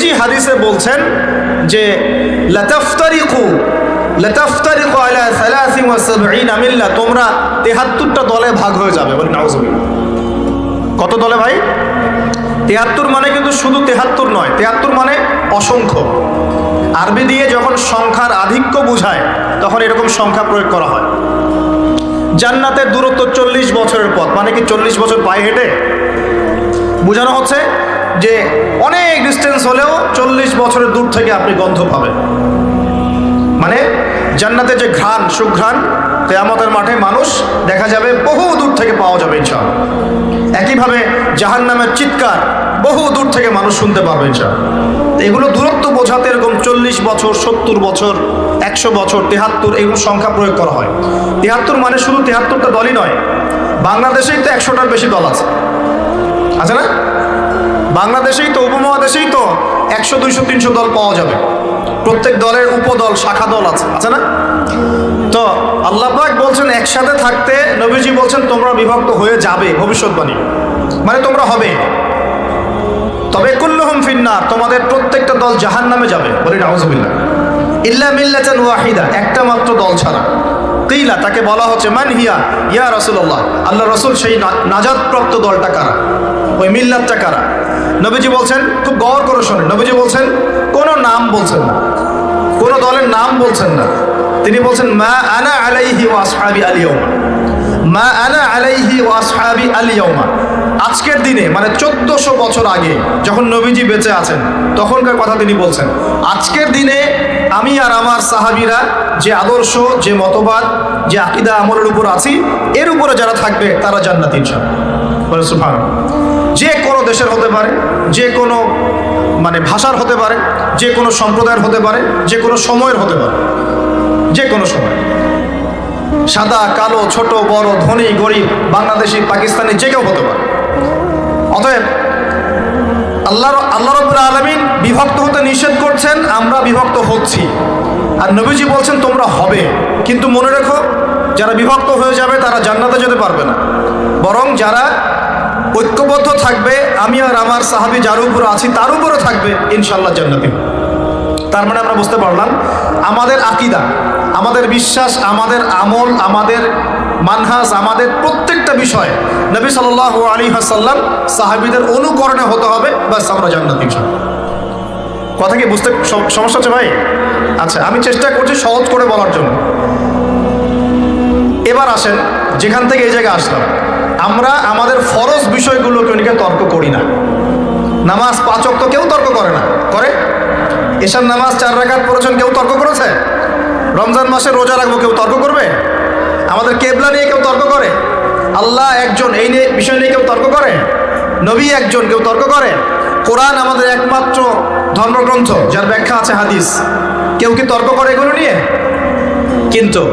নবীজি হাদিসে বলছেন যে লাতাফতারিকু আলা 73 মিল্লাহ, তোমরা 73টা দলে ভাগ হয়ে যাবে। বলি নাউজুবিল্লাহ। কত দলে ভাই? 73 মানে কিন্তু শুধু 73 নয়, 73 মানে অসংখ্য। আরবি দিয়ে যখন সংখ্যার আধিক্য বোঝায় তখন এরকম সংখ্যা প্রয়োগ করা হয়। জান্নাতের দূরত্ব 40 বছরের পথ, মানে কি 40 বছর পায়ে হেঁটে? বোঝানো হচ্ছে যে অনেক ডিস্টেন্স হলেও 40 বছরের দূর থেকে আপনি গন্ধ পাবেন। মানে জান্নাতে যে ঘ্রাণ, সুঘ্রাণ কিয়ামতের মাঠে মানুষ দেখা যাবে বহু দূর থেকে পাওয়া যাবে ইনশাআল্লাহ। একইভাবে জাহান্নামের চিৎকার বহু দূর থেকে মানুষ শুনতে পারবে ইনশাআল্লাহ। এগুলো দূরত্ব বোঝাতে এরকম 40 বছর, 70 বছর, 100 বছর, 73 এগুলো সংখ্যা প্রয়োগ করা হয়। 73 মানে শুধু 73টা দলই নয়, বাংলাদেশেই তো 100টার বেশি দল আছে না? বাংলাদেশেই তো, উপমহাদেশেই তো 100, 200, 300 দল পাওয়া যাবে। প্রত্যেক দলের উপদল, শাখা দল আছে না? তো আল্লাহ পাক বলছেন একসাথে থাকতে, নবীজি বলছেন তোমরা বিভক্ত হয়ে যাবে, ভবিষ্যৎবাণী মানে তোমরা হবে। তবে কুল্লুহুম ফিন্নার, তোমাদের প্রত্যেকটা দল জাহান্নামে যাবে। বলি নাউজুবিল্লাহ। ইল্লা মিল্লাতান ওয়াহিদা, একটা মাত্র দল ছাড়া। কিলা, তাকে বলা হচ্ছে মান হিয়া ইয়া রাসূলুল্লাহ, আল্লাহ রাসূল সেই নাজাতপ্রাপ্ত দলটা কারা, ওই মিল্লাতটা কারা? নবীজি বলছেন, খুব গৌর করে শোনেন, নবীজি বলছেন কোনো নাম বলছেন না, কোনো দলের নাম বলছেন না। তিনি বলছেন মা আনা আলাইহি ওয়া আসহাবি আল ইয়াউমা, মা আনা আলাইহি ওয়া আসহাবি আল ইয়াউমা। আজকের দিনে মানে 1400 বছর আগে যখন নবীজি বেঁচে আছেন তখনকার কথা তিনি বলছেন। আজকের দিনে আমি আর আমার সাহাবীরা যে আদর্শ, যে মতবাদ, যে আকীদা আমলের উপর আছি, এর উপরে যারা থাকবে তারা জান্নাতি ইনশাআল্লাহ। সুবহানাল্লাহ। যে কোনো দেশের হতে পারে, যে কোনো মানে ভাষার হতে পারে, যে কোনো সম্প্রদায়ের হতে পারে, যে কোনো সময়ের হতে পারে, যে কোনো সময়, সাদা কালো, ছোট বড়, ধনী গরিব, বাংলাদেশি পাকিস্তানি, যে কেউ হতে পারে। অতএব আল্লাহ রাব্বুল আলামিন বিভক্ত হতে নিষেধ করছেন, আমরা বিভক্ত হচ্ছি। আর নবীজি বলছেন তোমরা হবে। কিন্তু মনে রেখো, যারা বিভক্ত হয়ে যাবে তারা জান্নাতে যেতে পারবে না, বরং যারা ঐক্যবদ্ধ থাকবে, আমি আর আমার সাহাবী যার উপর আছি তার উপরে থাকবে, ইনশাআল্লাহ জান্নাতি। তার মানে আমরা বুঝতে পারলাম আমাদের আকীদা, আমাদের বিশ্বাস, আমাদের আমল, আমাদের মানহাজ, আমাদের প্রত্যেকটা বিষয় নবী সাল্লাল্লাহু আলাইহি ওয়াসাল্লাম সাহাবীদের অনুকরণে হতে হবে, বাস আমরা জান্নাতি ইনশাআল্লাহ। কথা কি বুঝতে সমস্যা হচ্ছে ভাই? আচ্ছা, আমি চেষ্টা করছি সহজ করে বলার জন্য। এবার আসেন, যেখান থেকে এই জায়গায় আসলাম, আমরা আমাদের ফরজ বিষয়গুলোকে নিয়ে তর্ক করি না। নামাজ 5 ওয়াক্ত কেউ তর্ক করে না, করে? এশার নামাজ 4 রাকাত পড়েছেন, কেউ তর্ক করেছে? রমজান মাসে রোজা রাখবো, কেউ তর্ক করবে? আমাদের কেবলা নিয়ে কেউ তর্ক করে? আল্লাহ একজন, এই নিয়ে বিষয় নিয়ে কেউ তর্ক করে? নবী একজন, কেউ তর্ক করে? কোরআন আমাদের একমাত্র ধর্মগ্রন্থ যার ব্যাখ্যা আছে হাদিস, কেউ কি তর্ক করে এগুলো নিয়ে? কিন্তু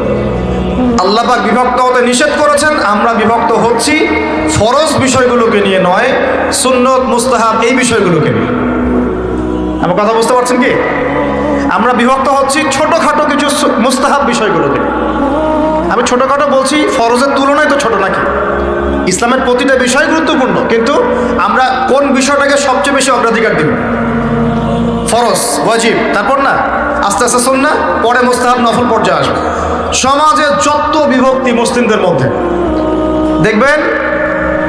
আল্লাহ পাক বিভক্ত হতে নিষেধ করেছেন, আমরা বিভক্ত হচ্ছি ফরজ বিষয়গুলোকে নিয়ে নয়, সুন্নত, মুস্তাহাব এই বিষয়গুলোকে নিয়ে। আমার কথা বুঝতে পারছেন কি? আমরা বিভক্ত হচ্ছি ছোটোখাটো কিছু মুস্তাহাব বিষয়গুলোকে। আমি ছোটোখাটো বলছি, ফরজের তুলনায় তো ছোট নাকি? ইসলামের প্রতিটা বিষয় গুরুত্বপূর্ণ, কিন্তু আমরা কোন বিষয়টাকে সবচেয়ে বেশি অগ্রাধিকার দিব? ফরজ, ওয়াজিব, তারপর না আস্তে আস্তে সুন্নাহ, পরে মুস্তাহাব, নফল পর্যায়ে আসবে। সমাজে যত বিভক্তি মুসলিমদের মধ্যে দেখবেন,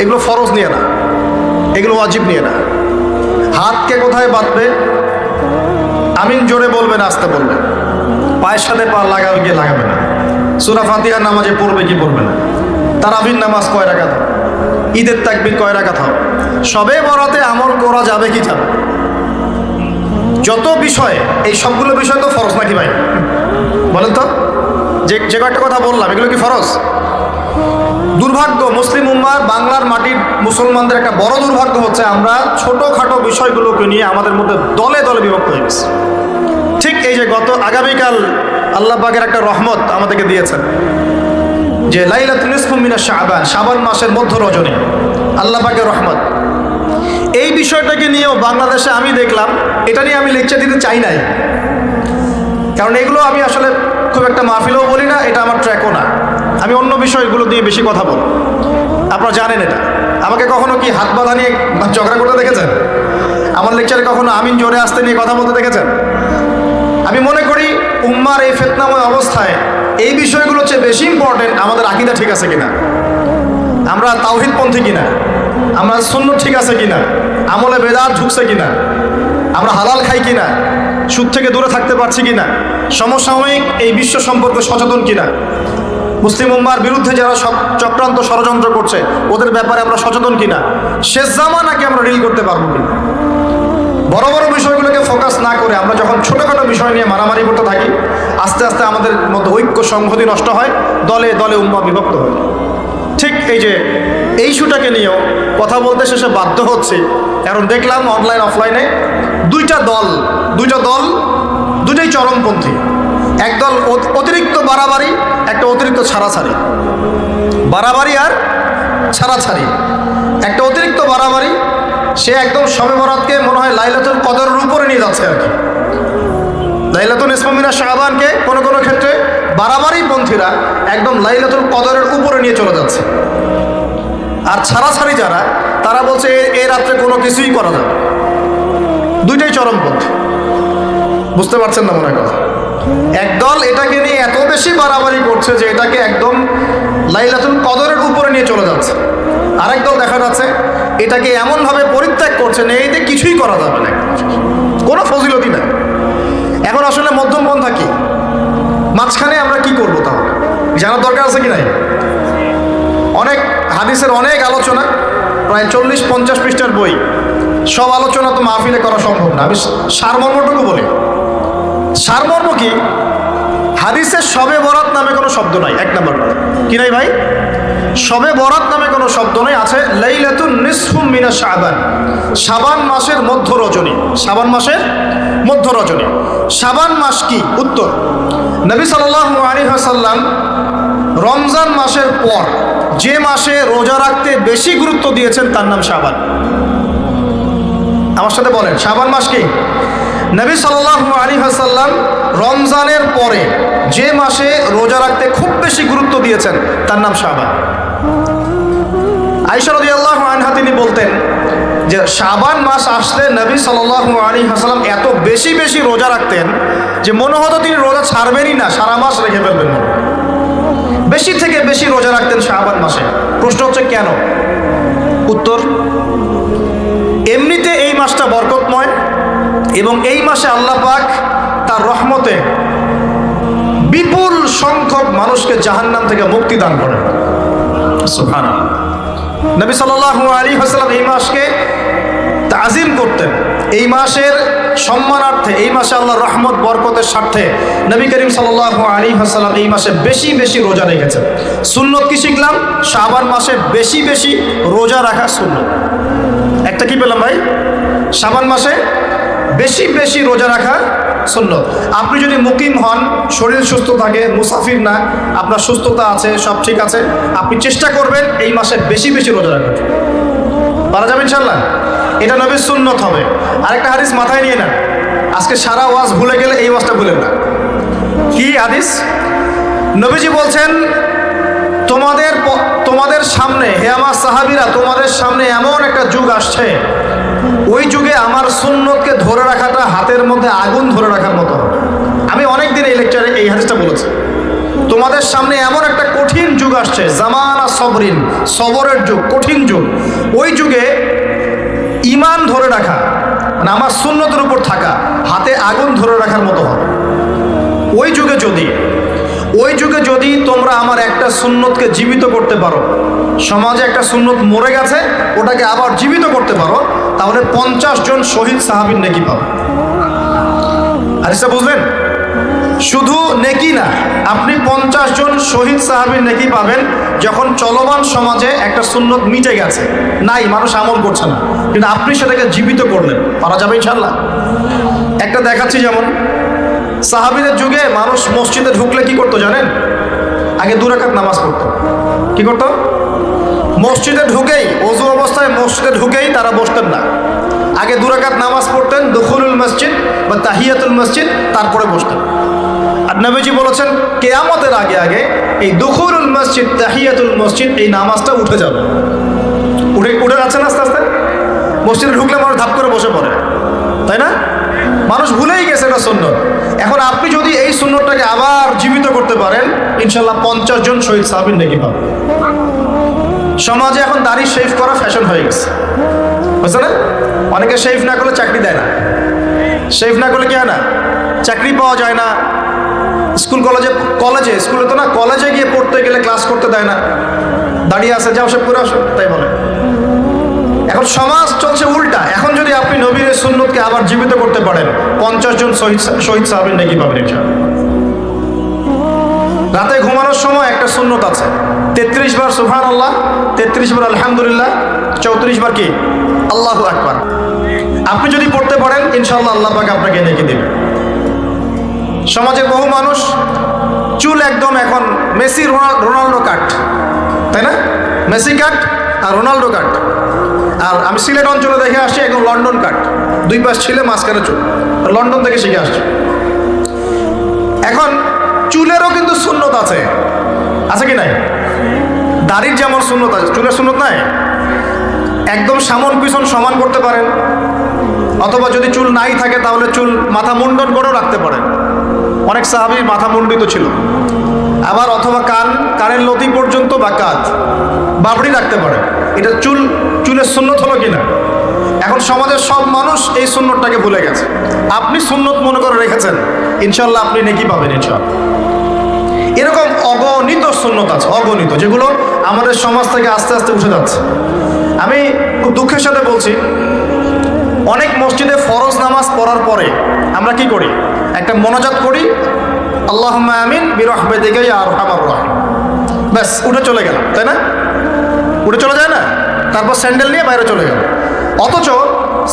এগুলো ফরজ নিয়ে না, এগুলো ওয়াজিব নিয়ে না। হাতকে কোথায় বাঁধবে? আমিন জোরে বলবেন, আস্তে বলবেন। পায়ের সাথে পা লাগাবে কি লাগাবে না? সূরা ফাতিহা নামাজে পড়বে কি পড়বে না? তারাবির নামাজ কয় রাকাত হবে? ঈদের তাকবীর কয় রাকাত হবে? সবে বরাতে আমল করা যাবে কি যাবে? যত বিষয়, এই সবগুলো বিষয় তো ফরজ নাকি ভাই? বলেন তো, যে কয়েকটা কথা বললাম এগুলো কি ফরজ? দুর্ভাগ্য, মুসলিম উম্মার, বাংলার মাটির মুসলমানদের একটা বড় দুর্ভাগ্য হচ্ছে আমরা ছোটোখাটো বিষয়গুলোকে নিয়ে আমাদের মধ্যে দলে দলে বিভক্ত হয়ে গেছে। ঠিক এই যে আগামীকাল আল্লাহ পাকের একটা রহমত আমাদেরকে দিয়েছেন, যে লাইলাতুল নিসফু মিনাশ শাবান, শাবান মাসের মধ্য রজনী, আল্লাহ পাকের রহমত। এই বিষয়টাকে নিয়েও বাংলাদেশে আমি দেখলাম, এটা নিয়ে আমি লেকচার দিতে চাই নাই, কারণ এগুলো আমি আসলে খুব একটা মাহফিলেও বলি না, এটা আমার ট্র্যাকও না। আমি অন্য বিষয়গুলো নিয়ে বেশি কথা বলি, আপনারা জানেন এটা। আমাকে কখনো কি হাত বাঁধা নিয়ে ঝগড়া করতে দেখেছেন? আমার লেকচারে কখনো আমিন জোরে আসতে নিয়ে কথা বলতে দেখেছেন? আমি মনে করি উম্মার এই ফিতনাময় অবস্থায় এই বিষয়গুলো হচ্ছে বেশি ইম্পর্টেন্ট আমাদের আকীদা ঠিক আছে কিনা, আমরা তাওহীদপন্থী কিনা, আমরা সুন্নাত ঠিক আছে কিনা, আমলে বেদাত ঢুকছে কিনা, আমরা হালাল খাই কিনা, সুদ থেকে দূরে থাকতে পারছি কিনা, সমসাময়িক এই বিশ্ব সম্পর্কে সচেতন কিনা, মুসলিম উম্মার বিরুদ্ধে যারা সব চক্রান্ত ষড়যন্ত্র করছে ওদের ব্যাপারে আমরা সচেতন কিনা, শেষ জামানাকে আমরা ডিল করতে পারবো কিনা। বড় বড় বিষয়গুলোকে ফোকাস না করে আমরা যখন ছোটোখাটো বিষয় নিয়ে মারামারি করতে থাকি, আস্তে আস্তে আমাদের মধ্যে ঐক্য সংহতি নষ্ট হয়, দলে দলে উম্মা বিভক্ত হয়। ঠিক এই যে এই ইস্যুটাকে নিয়েও কথা বলতে শেষে বাধ্য হচ্ছে, কারণ দেখলাম অনলাইন অফলাইনে দুইটা দল দুটাই চরমপন্থী। একদল অতিরিক্ত বাড়াবাড়ি, একটা অতিরিক্ত ছাড়াছাড়ি। বাড়াবাড়ি আর ছাড়াছাড়ি। একটা অতিরিক্ত বাড়াবাড়ি, সে একদম শবে বরাতকে মনে হয় লাইলাতুল কদরের উপরে নিয়ে যাচ্ছে আর কি। লাইলাতুল নিসফ মিনা শাবানকে কোনো কোনো ক্ষেত্রে বাড়াবাড়ি পন্থীরা একদম লাইলাতুল কদরের উপরে নিয়ে চলে যাচ্ছে। আর ছাড়াছাড়ি যারা, তারা বলছে এই রাত্রে কোনো কিছুই করা যাবে। দুইটাই চরমপন্থী, বুঝতে পারছেন না মনে কথা। একদল এটাকে নিয়ে এত বেশি বাড়াবাড়ি করছে যে এটাকে একদম লাইলাতুল কদরের উপরে নিয়ে চলে যাচ্ছে। আরেক দল দেখা যাচ্ছে এটাকে এমনভাবে পরিত্যাগ করছে না, এইতে কিছুই করা যাবে না, কোনো ফজিলতি না। এখন আসলে মধ্যমপন্থা কি, মাঝখানে আমরা কি করবো তাহলে জানার দরকার আছে কি নাই? অনেক হাদিসের অনেক আলোচনা, প্রায় 40-50 পৃষ্ঠার বই, সব আলোচনা তো মাহফিলে করা সম্ভব না। আমি সারমর্মটুকু বলি। সারমর্ম কি? হাদিসের শবে বরাত নামে কোনো শব্দ নাই, এক নম্বর কি নাই ভাই? শবে বরাত নামে কোনো শব্দ নেই। আছে লাইলাতুন নিসফু মিনা শাবান, শাবান মাসের মধ্য রজনী। শাবান মাসের মধ্য রজনী। শাবান মাস কি? উত্তর, নবী সাল্লাল্লাহু আলাইহি ওয়াসাল্লাম রমজান মাসের পর যে মাসে রোজা রাখতে বেশি গুরুত্ব দিয়েছেন তার নাম শাবান। আমার সাথে বলেন, শাবান মাস কি? নবী সাল্লাল্লাহু আলাইহি ওয়াসাল্লাম রমজানের পরে যে মাসে রোজা রাখতে খুব বেশি গুরুত্ব দিয়েছেন তার নাম শাবান। আয়েশা রাদিয়াল্লাহু আনহা তিনি বলতেন যে শাবান মাস আসলে নবী সাল্লাল্লাহু আলাইহি ওয়াসাল্লাম এত বেশি বেশি রোজা রাখতেন যে মনে হতো তিনি রোজা ছাড়বেনই না, সারা মাস রেখে ফেলবেন। বেশি থেকে বেশি রোজা রাখতেন শাবান মাসে। প্রশ্ন হচ্ছে কেন? উত্তর, এমনিতে এই মাসটা বরকতময় এবং এই মাসে আল্লাহ পাক তার রহমতে বিপুল সংখ্যক মানুষকে জাহান্নাম থেকে মুক্তি দান করেন। সুবহানাল্লাহ। নবী সাল্লাল্লাহু আলাইহি ওয়াসাল্লাম এই মাসকে তাজিম করতেন। এই মাসের সম্মানার্থে, এই মাসে আল্লাহর রহমত বরকতের স্বার্থে নবী করিম সাল্লাল্লাহু আলাইহি ওয়াসাল্লাম এই মাসে বেশি বেশি রোজা রেখেছেন। সুন্নত কি শিখলাম? শাবান মাসে বেশি বেশি রোজা রাখা সুন্নত। একটা কি পেলাম ভাই? শাবান মাসে বেশি বেশি রোজা রাখা সুন্নত। আপনি যদি মুকিম হন, শরীর সুস্থ থাকে, মুসাফির না, আপনার সুস্থতা আছে, সব ঠিক আছে, আপনি চেষ্টা করবেন এই মাসে বেশি বেশি রোজা রাখতে। পারা যাবে ইনশাল্লাহ। এটা নবীর সুন্নত হবে। আরেকটা হাদিস মাথায় নিয়ে নেন, আজকে সারা ওয়াজ ভুলে গেলে এই ওয়াজটা ভুলেন না। কি হাদিস? নবীজি বলছেন, তোমাদের সামনে, হে আমার সাহাবীরা, তোমাদের সামনে এমন একটা যুগ আসছে, ওই যুগে আমার সুন্নতকে ধরে রাখাটা হাতের মধ্যে আগুন ধরে রাখার মতো হবে। আমি অনেকদিন এই লেকচারে এই হাদিসটা বলেছি। তোমাদের সামনে এমন একটা কঠিন যুগ আসছে, জামানা সবরিন, সবরের যুগ, কঠিন যুগ। ওই যুগে ঈমান ধরে রাখা, মানে আমার সুন্নতের উপর থাকা, হাতে আগুন ধরে রাখার মতো হবে। ওই যুগে যদি তোমরা আমার একটা সুন্নতকে জীবিত করতে পারো, সমাজে একটা সুন্নত মরে গেছে, ওটাকে আবার জীবিত করতে পারো, তাহলে 50 জন শহীদ সাহাবীর নেকি পাবে। হাদিসটা বুঝলেন? শুধু নেকি না, আপনি 50 জন শহীদ সাহাবীর নেকি পাবেন যখন চলমান সমাজে একটা সুন্নত মিটে গেছে, নাই, মানুষ আমল করছে না, কিন্তু আপনি সেটাকে জীবিত করলেন। পারা যাবে ইনশাল্লাহ। একটা দেখাচ্ছি, যেমন সাহাবীদের যুগে মানুষ মসজিদে ঢুকলে কি করতো জানেন? আগে 2 রাকাত নামাজ পড়তো। কি করতো? মসজিদে ঢুকেই, ওযু অবস্থায় মসজিদে ঢুকেই তারা বসতেন না। আগে 2 রাকাত নামাজ পড়তেন, দুখুলুল মসজিদ বা তাহিয়াতুল মসজিদ, তারপরে বসতেন। আর নবীজি বলেছেন কিয়ামতের আগে আগে এই দুখুলুল মসজিদ, তাহিয়াতুল মসজিদ, এই নামাজটা উঠে যাবে। উঠে যাচ্ছে না আস্তে আস্তে। মসজিদে ঢুকলে মানুষ ধাপ করে বসে পড়ে। তাই না? মানুষ ভুলেই গেছে এটা সুন্নত। এখন আপনি যদি এই সুন্নতটাকে আবার জীবিত করতে পারেন, ইনশাল্লাহ 50 জন শহীদ সাহাবীর নেকি পাবেন। সমাজে এখন দাড়ি শেভ করা ফ্যাশন হয়ে গেছে, বুঝছে না? অনেকে শেভ না করলে চাকরি দেয় না। শেভ না করলে কি হয় না? চাকরি পাওয়া যায় না। স্কুলে তো না, কলেজে গিয়ে পড়তে গেলে ক্লাস করতে দেয় না। দাঁড়িয়ে আছে, যাও সব করে আসো, তাই বলে। এখন সমাজ চলছে উল্টা। এখন যদি আপনি নবীর সুন্নতকে আবার জীবিত করতে পারেন, 50 জন শহীদ সাহাবীর নেকি পাবেন ইনশাআল্লাহ। রাতে ঘুমানোর সময় একটা সুন্নত আছে, 33 বার সুবহানাল্লাহ, 33 বার আলহামদুলিল্লাহ, 34 বার কি আল্লাহু আকবার। আপনি যদি পড়তে পারেন, ইনশাআল্লাহ আল্লাহ পাক আপনাকে নেকি দেবে। সমাজের বহু মানুষ চুল একদম এখন মেসি রোনাল্ডো কাট, তাই না? মেসি কাট আর রোনাল্ডো কাট। আর আমি সিলেট অঞ্চলে দেখে আসছি একদম লন্ডন কাট, 2 পাশ ছিলে মাঝখানে চুল, লন্ডন থেকে শিখে আসছে। এখন চুলেরও কিন্তু সুন্নত আছে, আছে কি নাই? দাড়ির যেমন সুন্নত আছে, চুলের সুন্নত নাই। একদম সামন পিছন সমান করতে পারেন, অথবা যদি চুল নাই থাকে তাহলে চুল মাথা মুন্ডন করেও রাখতে পারেন। অনেক সাহাবী মাথা মুন্ডিত ছিল। আবার অথবা কানের লতি পর্যন্ত বা কাঁধ বাবড়ি রাখতে পারে। এটা চুলের সুন্নত হলো কিনা? এখন সমাজের সব মানুষ এই সুন্নতটাকে ভুলে গেছে। আপনি সুন্নত মনে করে রেখেছেন, ইনশাল্লাহ আপনি নেকি পাবেন ইনশাআল্লাহ। এরকম অগণিত সুন্নত আছে, অগণিত, যেগুলো আমাদের সমাজ থেকে আস্তে আস্তে উঠে যাচ্ছে। আমি খুব দুঃখের সাথে বলছি, অনেক মসজিদে ফরজ নামাজ পড়ার পরে আমরা কি করি? একটা মোনাজাত করি, আল্লাহুম্মা আমিন বিরহমাতিকা ইয়া আরহামার রাহিম, ব্যাস উঠে চলে গেল, তাই না? উঠে চলে যায় না? তারপর স্যান্ডেল নিয়ে বাইরে চলে গেল। অথচ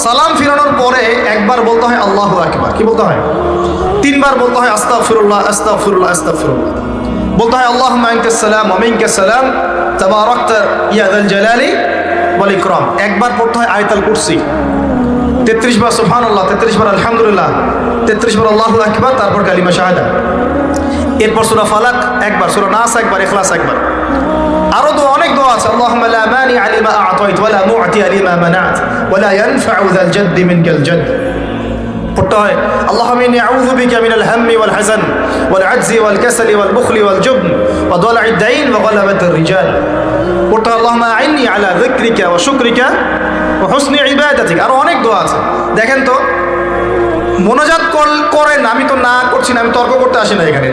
সালাম ফিরানোর পরে একবার বলতে হয় আল্লাহু আকবার। কি বলতে হয়? 3 বার বলতে হয় আস্তাগফিরুল্লাহ আস্তাগফিরুল্লাহ আস্তাগফিরুল্লাহ। বলতে হয় আল্লাহুম্মা আনতাস সালাম ওয়া মিনকাস সালাম তাবারাকতা ইয়া যাল জালালি ওয়াল ইকরাম। একবার পড়তে হয় আয়াতুল কুরসি, 33 বার সুবহানাল্লাহ, 33 বার আলহামদুলিল্লাহ, 33 বার আল্লাহু আকবার, তারপর কালিমা শাহাদা। এরপর সূরা ফালাক একবার, সূরা নাস একবার, ইখলাস একবার। আরো দোয়া, অনেক দোয়া আছে। আল্লাহুম্মা লা মানিআ লিমা আ'তাইত ওয়া লা মু'তিয়া লিমা মানা'ত ওয়া লা ইয়ানফা'ু যাল জাদ্দি মিনকাল জাদ্দ। পড়তে হয় আল্লাহুম্মা ইন্নী আউযু বিকা মিনাল হাম্মি ওয়াল হাযান ওয়াল আজজি ওয়াল কাসালি ওয়াল বুখলি ওয়াল জুবন ওয়া দালা'id দাইন ওয়া গালাবাতির রিজাল। পড়তে হয় আল্লাহুম্মা আ'ইন্নী আলা যিকরিকা ওয়া শুকরিকা ওয়া হুসনি ইবাদাতিক। আরো অনেক দোয়া আছে। দেখেন তো, মোনাজাত করেন, আমি তো না করছি না, আমি তর্ক করতে আসি না এখানে,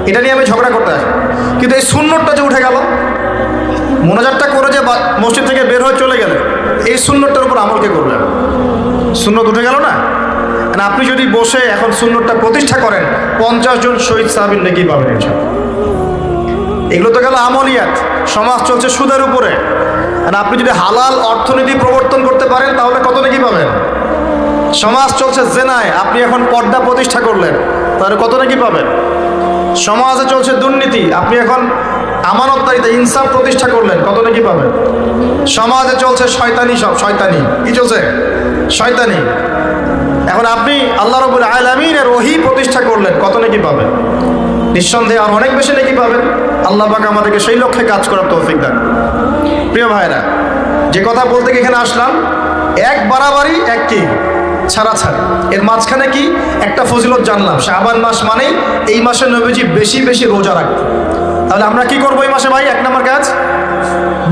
এটা নিয়ে আমি ঝগড়া করতে আসি। কিন্তু এই সুন্নতটা যে উঠে গেল, মোনাজাতটা করে যে মসজিদ থেকে বের হয়ে চলে গেলে, এই সুন্নতটার উপর আমল কে করবেন? সুন্নত উঠে গেল না? আপনি যদি বসে এখন সুন্নতটা প্রতিষ্ঠা করেন, 50 জন শহীদ সাহাবীর নেকি পাবেন ইনশাআল্লাহ। এগুলো তো গেল আমলিয়াত। সমাজ চলছে সুদের উপরে, আপনি যদি হালাল অর্থনীতি প্রবর্তন করতে পারেন তাহলে কত নেকি পাবেন? সমাজ চলছে জেনায়, আপনি এখন পর্দা প্রতিষ্ঠা করলেন, তাহলে কত নাকি পাবেন? সমাজে চলছে দুর্নীতি, আপনি এখন আমানতদারিতা ইনসাফ প্রতিষ্ঠা করলেন, কত নাকি পাবেন? সমাজে চলছে শয়তানি, সব শয়তানি। কি চলছে? শয়তানি। এখন আপনি আল্লাহ রাব্বুল আলামিনের ওহী প্রতিষ্ঠা করলেন, কত নাকি পাবেন? নিঃসন্দেহে আর অনেক বেশি নাকি পাবেন। আল্লাহ পাক আমাদেরকে সেই লক্ষ্যে কাজ করার তৌফিক দান। প্রিয় ভাইরা, যে কথা বলতে গিয়ে এখানে আসলাম, এক বাড়াবাড়ি এক কি ছাড়াছাড়ি, এর মাঝখানে কি একটা ফজিলত জানলাম। শাবান মাস মানেই এই মাসে নবীজি বেশি বেশি রোজা রাখতেন। তাহলে আমরা কি করবো এই মাসে ভাই? 1 নম্বর কাজ,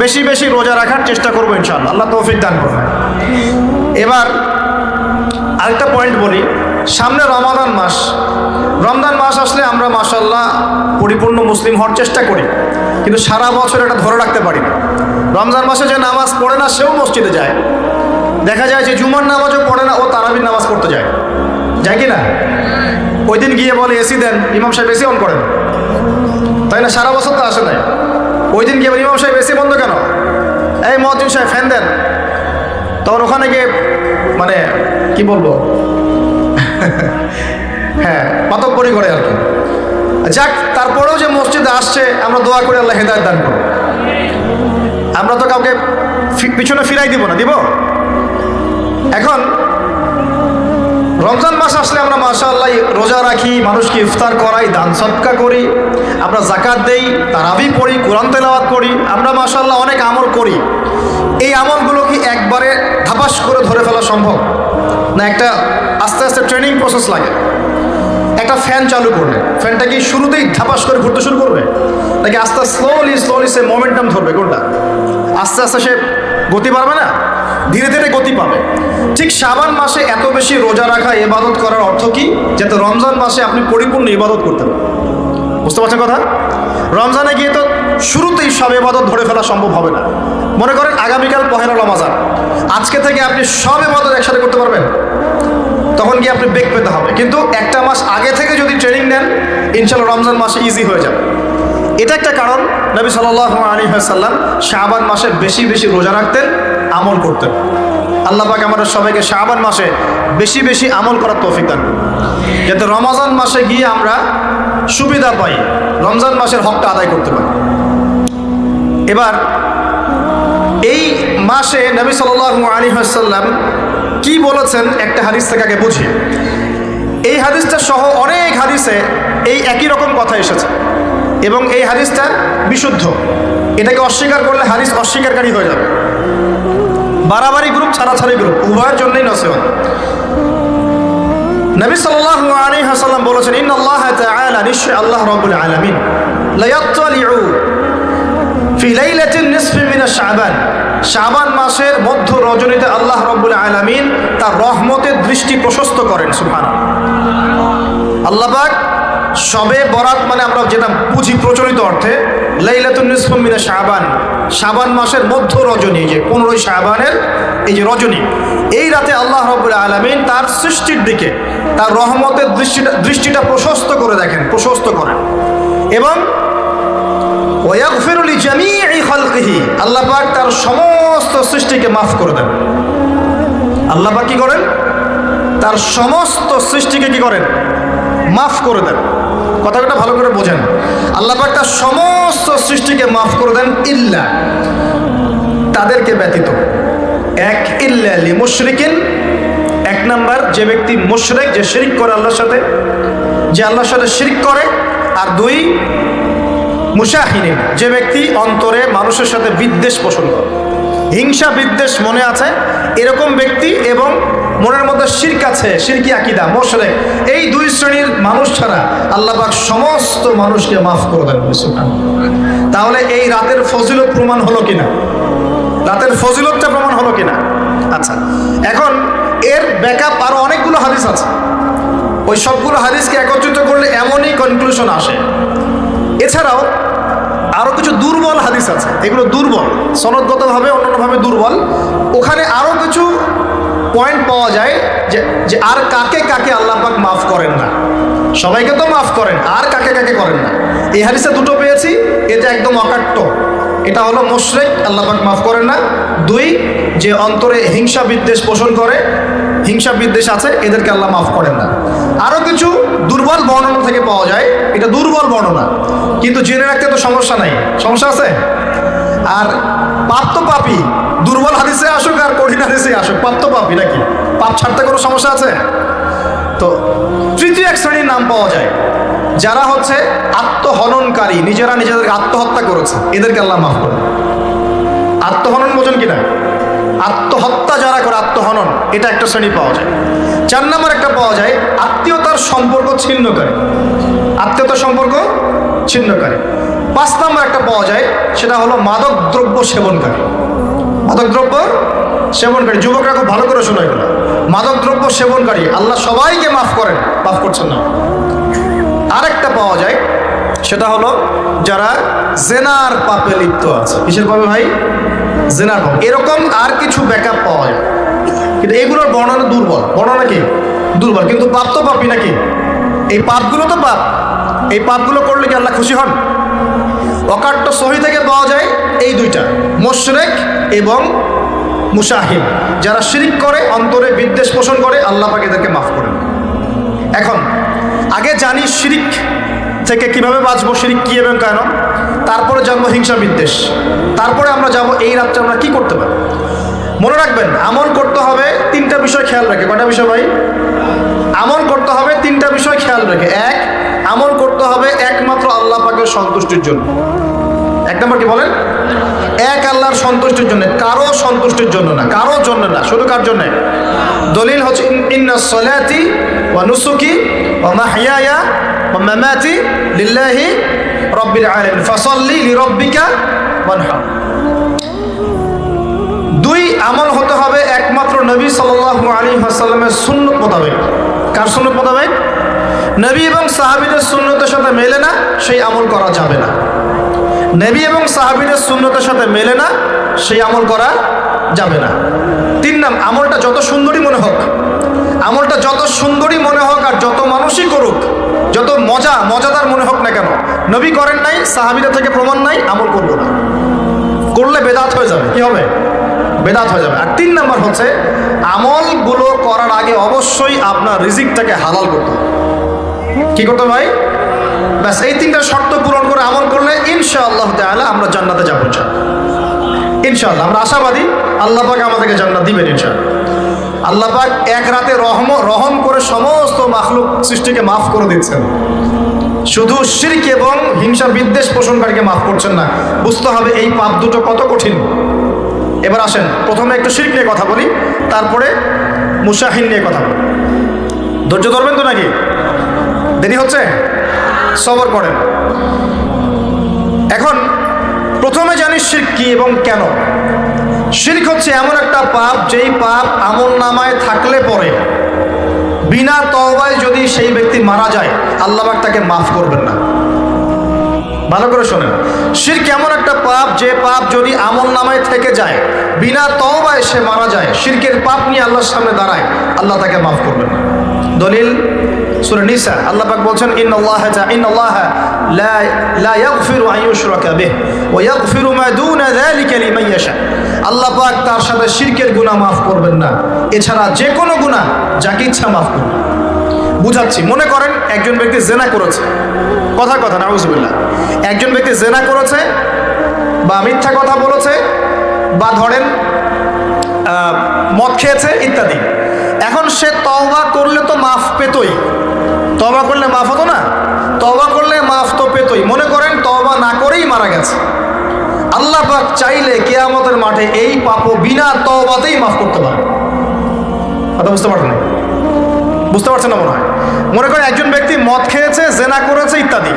বেশি বেশি রোজা রাখার চেষ্টা করবো ইনশাআল্লাহ। আল্লাহ তৌফিক দান করবেন। এবার আরেকটা পয়েন্ট বলি, সামনে রমাদান মাস। রমজান মাস আসলে আমরা মাশাআল্লাহ পরিপূর্ণ মুসলিম হওয়ার চেষ্টা করি, কিন্তু সারা বছর এটা ধরে রাখতে পারি না। রমজান মাসে যে নামাজ পড়ে না সেও মসজিদে যায়। দেখা যায় যে জুমার নামাজও পড়ে না, ও তারাবির নামাজ পড়তে যায়, যায় কি না? ওই দিন গিয়ে বলে এসি দেন, ইমাম সাহেব এসি অন করেন, তাই না? সারা বছর তো আসে নাই। ওই দিন গিয়ে বলে ইমাম সাহেব এসি বন্ধ কেন? এই মুয়াজ্জিন সাহেব ফ্যান দেন। তখন ওখানে গিয়ে মানে কি বলবো, হ্যাঁ পাতকপরি করে আর কি। যাক, তারপরেও যে মসজিদে আসছে আমরা দোয়া করি আল্লাহ হেদায়েত দান করুন। আমরা তো কাউকে পিছনে ফিরাই দিব না, দিব? এখন রমজান মাস আসলে আমরা মাশাআল্লাহ রোজা রাখি, মানুষকে ইফতার করাই, দান সদকা করি, আমরা যাকাত দেই, তারাবি পড়ি, কোরআন তেলাওয়াত করি, আমরা মাশাআল্লাহ অনেক আমল করি। এই আমলগুলো কি একবারে ধাপাস করে ধরে ফেলা সম্ভব? না একটা আস্তে আস্তে ট্রেনিং প্রসেস লাগে? একটা ফ্যান চালু করলে ফ্যানটা কি শুরুতেই ধাপাস করে ঘুরতে শুরু করবে, নাকি আস্তে স্লোলি সে মোমেন্টাম ধরবে? কোনটা? আস্তে আস্তে সে গতি পাবে না, ধীরে ধীরে গতি পাবে। ঠিক শাবান মাসে এত বেশি রোজা রাখা, ইবাদত করার অর্থ কি? যাতে রমজান মাসে আপনি পরিপূর্ণ ইবাদত করতে পারেন। বুঝতে পারছেন কথা? রমজানে গিয়ে তো শুরুতেই সব ইবাদত ধরে ফেলা সম্ভব হবে না। মনে করেন আগামীকাল পহেলা রমজান, আজকে থেকে আপনি সব ইবাদত একসাথে করতে পারবেন? তখন কি আপনি বেগ পেতে হবে। কিন্তু একটা মাস আগে থেকে যদি ট্রেনিং নেন, ইনশাআল্লাহ রমজান মাসে ইজি হয়ে যাবে। এটা একটা কারণ নবী সাল্লাল্লাহু আলাইহি ওয়াসাল্লাম শাবান মাসে বেশি বেশি রোজা রাখতেন, আমল করতেন। আল্লাহ পাক আমাদের সবাইকে শাবান মাসে বেশি বেশি আমল করার তৌফিক দান করুন, যাতে রমজান মাসে গিয়ে আমরা সুবিধা পাই, রমজান মাসের হকটা আদায় করতে পারি। এবার এই মাসে নবী সাল্লাল্লাহু আলাইহি ওয়াসাল্লাম কি বলেছেন একটা হাদিস থেকে আগে বুঝি। এই হাদিসটা সহ অনেক হাদিসে এই একই রকম কথা এসেছে এবং এই হাদিসটা বিশুদ্ধ। এটাকে অস্বীকার করলে হাদিস অস্বীকারী হয়ে যাবে। বাড়াবাড়ি গ্রুপ, ছাড়াছাড়ি গ্রুপ, উভয়ের জন্যই নসিহত। নবী সাল্লাল্লাহু আলাইহি ওয়াসাল্লাম বলেছেন, ইন্নাল্লাহা তাআলা, নিশ্চয় আল্লাহ রাব্বুল আলামিন, লা ইয়াত্তালিউ ফি লাইলাতিন নিসফি মিন শাবান, শাবান মাসের মধ্য রজনীতে আল্লাহ রাব্বুল আলামিন তার রহমতের দৃষ্টি প্রশস্ত করেন। সুবহানাল্লাহ। আল্লাহ পাক শবে বরাত মানে আমরা যেটা বুঝি প্রচলিত অর্থে, লাইলাতুন নিসফি মিন শাবান, শাবান মাসের মধ্য রজনী, যে 15 শাবানের এই যে রজনী, এই রাতে আল্লাহ রাব্বুল আলামিন তার সৃষ্টির দিকে তার রহমতের দৃষ্টিটা প্রশস্ত করে দেখেন, প্রশস্ত করেন। এবং ওয়াগফিরু লিজামিই খালকিহি, আল্লাহ পাক তার সমস্ত সৃষ্টিকে মাফ করে দেন। আল্লাহ পাক কি করেন? তার সমস্ত সৃষ্টিকে কি করেন? মাফ করে দেন। কথাটা ভালো করে বোঝেন। আল্লাহ পাক তার সমস্ত সৃষ্টিকে মাফ করে দেন, ইল্লা, তাদেরকে ব্যতীত। এক, ইল্লা লিমুশরিকিন, এক নাম্বার যে ব্যক্তি মুশরিক, যে শিরক করে আল্লাহর সাথে, যে আল্লাহর সাথে শিরক করে। আর দুই, মুশাহিনিন, যে ব্যক্তি অন্তরে মানুষের সাথে বিদ্বেষ পোষণ করে, হিংসা বিদ্বেষ মনে আছে এরকম ব্যক্তি, এবং মনের মধ্যে শিরক আছে, শিরকি আকীদা, মুশরিক, এই দুই শ্রেণীর মানুষ ছাড়া আল্লাহ পাক সমস্ত মানুষকে মাফ করে দেন। তাহলে এই রাতের ফজিলত প্রমাণ হলো কিনা? রাতের ফজিলতটা প্রমাণ হলো কিনা? আচ্ছা, এখন এর ব্যাকআপ আরো অনেকগুলো হাদিস আছে। ওই সবগুলো হাদিসকে একত্রিত করলে এমনই কনক্লুশন আসে। এছাড়াও আরো কিছু দুর্বল হাদিস আছে, এগুলো দুর্বল, সনদগতভাবে অন্যান্যভাবে দুর্বল। ওখানে আরো কিছু পয়েন্ট পাওয়া যায় যে আর কাকে কাকে আল্লাহ পাক মাফ করেন না। সবাইকে তো মাফ করেন, আর কাকে কাকে করেন না। এই হাদিসে দুটো পেয়েছি, এটা একদম অকাট্য। এটা হলো মুশরিক, আল্লাহ পাক মাফ করেন না। দুই, যে অন্তরে হিংসা বিদ্বেষ পোষণ করে, হিংসা বিদ্বেষ আছে, এদেরকে আল্লাহ মাফ করেন না। আরো কিছু দুর্বল বর্ণনা থেকে পাওয়া যায়, এটা দুর্বল বর্ণনা, কিন্তু জেনে রাখতে তো সমস্যা নাই। সমস্যা আছে? আর পাপ তো পাপই, দুর্বল হাদিসে আসুক আর কঠিন হাদিসে আসুক, পাপ তো পাপই নাকি? পাপ ছাড়তে কোনো সমস্যা আছে? তো তৃতীয় এক শ্রেণীর নাম পাওয়া যায়, যারা হচ্ছে আত্মহননকারী, নিজেরা নিজেদেরকে আত্মহত্যা করেছে, এদেরকে আল্লাহ মাফ করেন। আত্মহনন বোঝেন কিনা? আত্মহত্যা যারা করে, আত্মহনন, এটা একটা শ্রেণী পাওয়া যায়। 4 নম্বর একটা পাওয়া যায় আত্মীয়তার সম্পর্ক ছিন্নকারী, আত্মীয়তার সম্পর্ক ছিন্নকারী। 5 নম্বর একটা পাওয়া যায়, সেটা হলো মাদক দ্রব্য সেবনকারী, মাদক দ্রব্য সেবনকারী। যুবকরা খুব ভালো করে শোনো এগুলো। মাদক দ্রব্য সেবনকারী আল্লাহ সবাইকে মাফ করেন, মাফ করছেন না। আরেকটা পাওয়া যায়, সেটা হলো যারা জেনার পাপে লিপ্ত আছে। কিসের পাপে ভাই? জেনার পাপ। এরকম আর কিছু ব্যাকআপ পাওয়া যায়, কিন্তু এগুলোর বর্ণনা দুর্বল। বর্ণনা কি? দুর্বল। কিন্তু পাপ তো পাপই নাকি? এই পাপগুলো তো পাপ। এই পাপগুলো করলে কি আল্লাহ খুশি হন? অকাট্য সহি থেকে পাওয়া যায় এই দুইটা, মুশরিক এবং মুশাহিদ। যারা শিরক করে, অন্তরে বিদ্বেষ পোষণ করে, আল্লাহ পাক এদেরকে মাফ করেন। এখন আগে জানি শিরক থেকে কিভাবে বাঁচবো, শিরক কি এবং কেন, তারপরে জানবো হিংসা বিদ্বেষ, তারপরে আমরা যাব এই রাত্রে আমরা কি করতে পারি। মনে রাখবেন, আমল করতে হবে 3টা বিষয় খেয়াল রেখে। কয়টা বিষয় ভাই? আমল করতে হবে 3টা বিষয় খেয়াল রেখে। এক, আমল করতে হবে একমাত্র আল্লাহ পাকের সন্তুষ্টির জন্য। 1 নম্বর কি বলেন? এক আল্লাহর সন্তুষ্টির জন্য, কারো সন্তুষ্টির জন্য না, কারো জন্য না, শুধু কার জন্য? দলিল হচ্ছে ইন্নাস সালাতি ওয়া নুসুকি ওয়া মাহইয়ায়া ওয়া মামাতি লিল্লাহি রাব্বিল আলামিন ফাসাল্লি লিরাব্বিকা ওয়ানহার। দুই, আমল হতে হবে একমাত্র নবী সাল্লাল্লাহু আলাইহি ওয়াসাল্লামের সুন্নাত মোতাবেক। কার সুন্নাত মোতাবেক? নবী এবং সাহাবীদের সুন্নতের সাথে মেলে না সেই আমল করা যাবে না। নবী এবং সাহাবীদের সুন্নতের সাথে মেলে না সেই আমল করা যাবে না। তিন নাম, আমলটা যত সুন্দরী মনে হোক, আমলটা যত সুন্দরী মনে হোক আর যত মানুষই করুক, যত মজাদার মনে হোক না কেন, নবী করেন নাই, সাহাবীদের থেকে প্রমাণ নাই, আমল করবো না। করলে বেদাত হয়ে যাবে। কি হবে? বেদাত হয়ে যাবে। আর তিন নাম্বার হচ্ছে আমলগুলো করার আগে অবশ্যই আপনার রিজিকটাকে হালাল করতে হবে। কি করতে ভাই? ব্যাস এই তিনটা শর্ত পূরণ করে আমল করলে ইনশাআল্লাহ তাআলা আমরা জান্নাতে যাবো। ইনশাআল্লাহ আমরা আশাবাদী আল্লাহ পাক আমাদেরকে জান্নাত দিবেন ইনশাআল্লাহ। আল্লাহ পাক এক রাতে রহম করে সমস্ত মাখলুক সৃষ্টিকে মাফ করে দিচ্ছেন, শুধু শিরক এবং হিংসা বিদ্বেষ পোষণকারীকে মাফ করছেন না। বুঝতে হবে এই পাপ দুটো কত কঠিন। এবার আসেন প্রথমে একটু শিরক নিয়ে কথা বলি, তারপরে মুশাহিন নিয়ে কথা বলি। ধৈর্য ধরবেন তো নাকি? দেরি হচ্ছে? সবর করেন। এখন প্রথমে জানি শিরক কি এবং কেন। শিরক হচ্ছে এমন একটা পাপ, যেই পাপ আমলনামায় থাকলে পরে বিনা তওবায় যদি সেই ব্যক্তি মারা যায়, আল্লাহ পাক তাকে মাফ করবেন না। ভালো করে শোনেন, শিরক এমন একটা পাপ, যে পাপ যদি আমলনামায় থেকে যায়, বিনা তওবায় সে মারা যায়, শিরকের পাপ নিয়ে আল্লাহর সামনে দাঁড়ায়, আল্লাহ তাকে মাফ করবেন না। দলিল সূরা নিসা, আল্লাহ পাক বলছেন ইন্নাল্লাহা লা ইয়াগফিরু আন ইউশরাকা বিহি ওয়া ইয়াগফিরু মা দুনা যালিকা লিমান ইয়াশা। আল্লাহ পাক তার সাথে শিরকের গুনাহ মাফ করবেন না, এছাড়া যে কোনো গুনাহ যাকে ইচ্ছা মাফ করবেন। বুঝাচ্ছি, মনে করেন একজন ব্যক্তি জেনা করেছে, কথার কথা নাউযুবিল্লাহ, একজন ব্যক্তি জেনা করেছে বা মিথ্যা কথা বলেছে বা ধরেন মদ খেয়েছে ইত্যাদি। এখন সে তওবা করলে তো মাফ পেতই, তওবা করলে মাফ হতো না? তওবা করলে মাফ তো পেতই। মনে করেন তওবা না করেই মারা গেছে, আল্লাহ পাক চাইলে কিয়ামতের মাঠে এই পাপও বিনা তওবাতেই মাফ করতে পারে। কথা বুঝতে পারছেন না? বুঝতে পারছেন না মনে হয়। মনে করেন একজন ব্যক্তি মদ খেয়েছে, জেনা করেছে ইত্যাদি,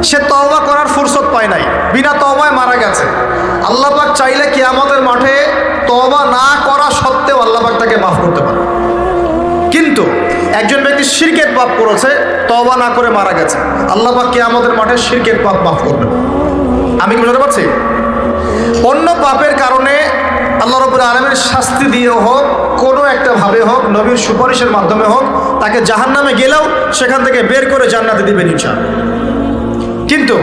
সে তওবা করার ফুরসত পায় নাই, বিনা তওবায় মারা গেছে। আল্লাহ পাক চাইলে কিয়ামতের মাঠে তওবা না করা সত্ত্বেও আল্লাহ পাক তাকে মাফ করতে পারে। কিন্তু একজন ব্যক্তি শিরকের পাপ করেছে, তওবা না করে মারা গেছে, আল্লাহ পাক কিয়ামতের মাঠে শিরকের পাপ মাফ করবেন। আমি কি বুঝতে পারছি? অন্য পাপের কারণে আল্লাহ রাব্বুল আলামিন শাস্তি দিয়ে হোক, কোনো একটা ভাবে হোক, নবীর সুপারিশের মাধ্যমে হোক, তাকে জাহান্নামে গেলেও সেখান থেকে বের করে জান্নাতে দিবেন ইনশাআল্লাহ। কিন্তু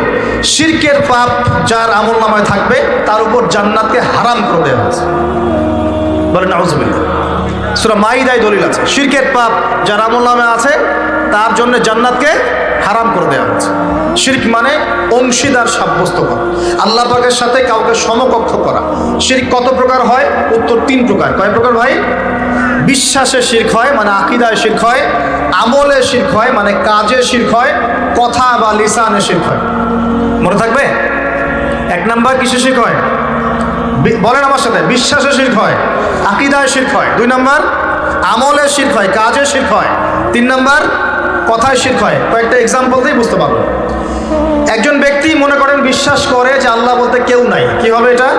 শিরকের পাপ যার আমলনামায় থাকবে, তার উপর জান্নাতকে হারাম করে দেওয়া হয়েছে। বলেন নাউযুবিল্লাহ। সূরা মাইদায় দলিল আছে, শিরকের পাপ যার আমলনামায় আছে তার জন্য জান্নাতকে হারাম করে দেওয়া হয়েছে। শিরক মানে অংশীদার সাব্যস্ত করা, আল্লাহ পাকের সাথে কাউকে সমকক্ষ করা। শিরক কত প্রকার হয়? উত্তর তিন প্রকার। কয় প্রকার ভাই? বিশ্বাসে শিরক হয়, মানে আকীদায় শিরক হয়। আমলে শিরক হয়, মানে কাজে শিরক হয়। কথা বা লিসানে শিরক হয়। মনে থাকবে? এক নাম্বার কিসে শিরক হয়? বলেন আমার সাথে। বিশ্বাসে শিরক হয়, আকীদায় শিরক হয়। দুই নাম্বার আমলে শিরক হয়, কাজে শিরক হয়। তিন নাম্বার কথায় শিরক হয়। কয়েকটা এক্সাম্পল দিয়ে বুঝতে পারবো। একজন ব্যক্তি মনে করেন বিশ্বাস করে যে আল্লাহ বলতে কেউ নাই, কি হবে এটা?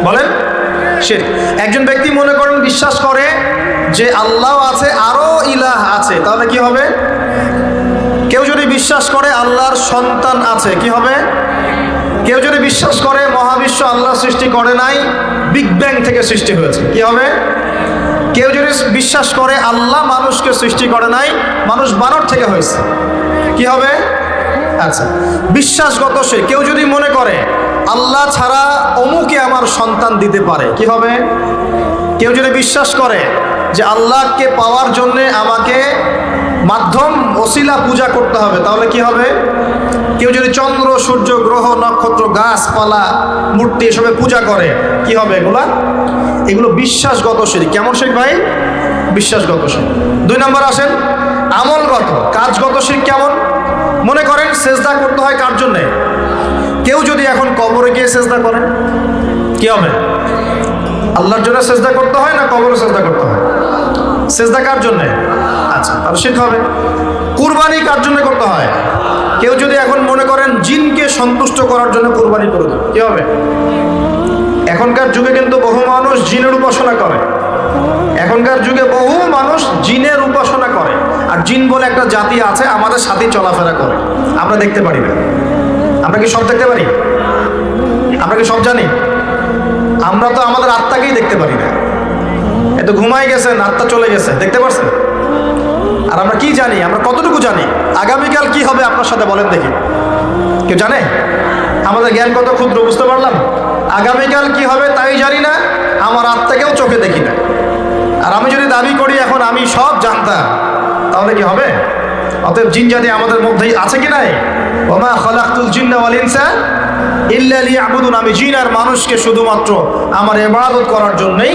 বলেন শিরক। একজন ব্যক্তি মনে করেন বিশ্বাস করে যে আল্লাহ আছে, আরো ইলাহ আছে, তাহলে কি হবে? কেউ যদি বিশ্বাস করে আল্লাহর সন্তান আছে, কি হবে? কেউ যদি বিশ্বাস করে মহাবিশ্ব আল্লাহ সৃষ্টি করে নাই, বিগ ব্যাং থেকে সৃষ্টি হয়েছে, কি হবে? কেউ যদি বিশ্বাস করে আল্লাহ মানুষকে সৃষ্টি করে নাই, মানুষ বানর থেকে হয়েছে, কি হবে? আচ্ছা, বিশ্বাসগত সে। কেউ যদি মনে করে আল্লাহ ছাড়া অমুকে আমার সন্তান দিতে পারে, কি হবে? কেউ যদি বিশ্বাস করে যে আল্লাহকে পাওয়ার জন্যে আমাকে মাধ্যম ওসিলা পূজা করতে হবে, তাহলে কি হবে? কেউ যদি চন্দ্র, সূর্য, গ্রহ, নক্ষত্র, গাছপালা, মূর্তি এসবে পূজা করে, কি হবে? এগুলো বিশ্বাসগত শিরক। কেমন শিরক ভাই? বিশ্বাসগত শিরক। দুই নম্বর আসেন আমলগত, কাজগত শিরক। কেমন? মনে করেন সেজদা করতে হয় কার জন্যে? কেউ যদি এখন কবরে গিয়ে সেজদা করে কি হবে? আল্লাহর জন্য সেজদা করতে হয় না কবরে সেজদা করতে হয়? সেজদা কার জন্য? আচ্ছা, তাহলে শিরক হবে। কুরবানি কার জন্য করতে হয়? কেউ যদি এখন মনে করেন জিনকে সন্তুষ্ট করার জন্য কুরবানি করে দেবে, কি হবে? এখনকার যুগে কিন্তু বহু মানুষ জিনের উপাসনা করে। এখনকার যুগে বহু মানুষ জিনের উপাসনা করে, আর জিন বলে একটা জাতি আছে আমাদের সাথে চলাফেরা করে, আমরা দেখতে পারি না। আমরা কি সব দেখতে পারি? আমরা কি সব জানি? আমরা তো আমাদের আত্মাকেই দেখতে পারি না। এত ঘুমাই গেছেন, আত্মা চলে গেছে, দেখতে পারছেন? আর আমরা কি জানি? আমরা কতটুকু জানি আগামীকাল কি হবে আপনার সাথে বলেন দেখি? কেউ জানে? আমাদের জ্ঞান কত ক্ষুদ্র, বুঝতে পারলাম। আগামীকাল কি হবে তাই জানি না, আমার আত্মাকেও চোখে দেখি না। আর আমি যদি দাবি করি এখন আমি সব জানতাম, তাহলে কি হবে? অতএব জিন জাতি আমাদের মধ্যেই আছে কি নাই? ওমা খালাকতুল জিন্না ওয়াল ইনসা ইল্লা লিয়াবুদুন, আমি জিন আর মানুষকে শুধুমাত্র আমার ইবাদত করার জন্যই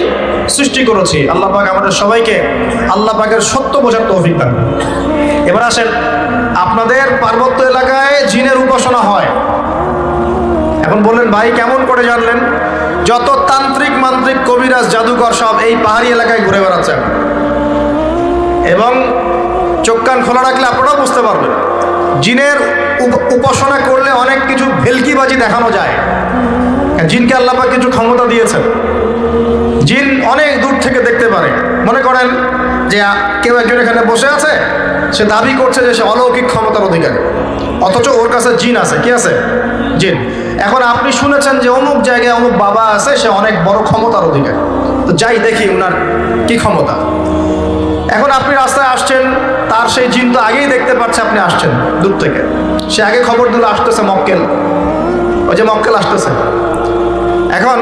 সৃষ্টি করেছি। আল্লাহ পাক আমাদের সবাইকে আল্লাহ পাকের সত্য বোঝার তৌফিক দান। এবার আসেন, আপনাদের পার্বত্য এলাকায় জিনের উপাসনা হয়। এখন বললেন ভাই কেমন করে জানলেন? যত তান্ত্রিক মান্ত্রিক কবিরাজ জাদুকর সব এই পাহাড়ি এলাকায় ঘুরে বেড়াচ্ছেন, এবং চোখ কান খোলা রাখলে আপনারাও বুঝতে পারবেন জিনের উপাসনা করলে অনেক কিছু ভেলকিবাজি দেখানো যায়। জিনকে আল্লাহ পাক কিছু ক্ষমতা দিয়েছেন। জিন অনেক দূর থেকে দেখতে পারে। মনে করেন যে কেউ একজন এখানে বসে আছে, সে দাবি করছে যে সে অলৌকিক ক্ষমতার অধিকারী, অথচ ওর কাছে জিন আছে। কি আছে? জিন। এখন আপনি শুনেছেন যে অমুক জায়গায় অমুক বাবা আছে, সে অনেক বড় ক্ষমতার অধিকারী, তো যাই দেখি ওনার কি ক্ষমতা। এখন আপনি রাস্তায় আসছেন, তার সেই জিন তো আগেই দেখতে পাচ্ছে আপনি আসছেন দূর থেকে, সে আগে খবর দিল আসতেছে মক্কেল, ওই যে মক্কেল আসতেছে। এখন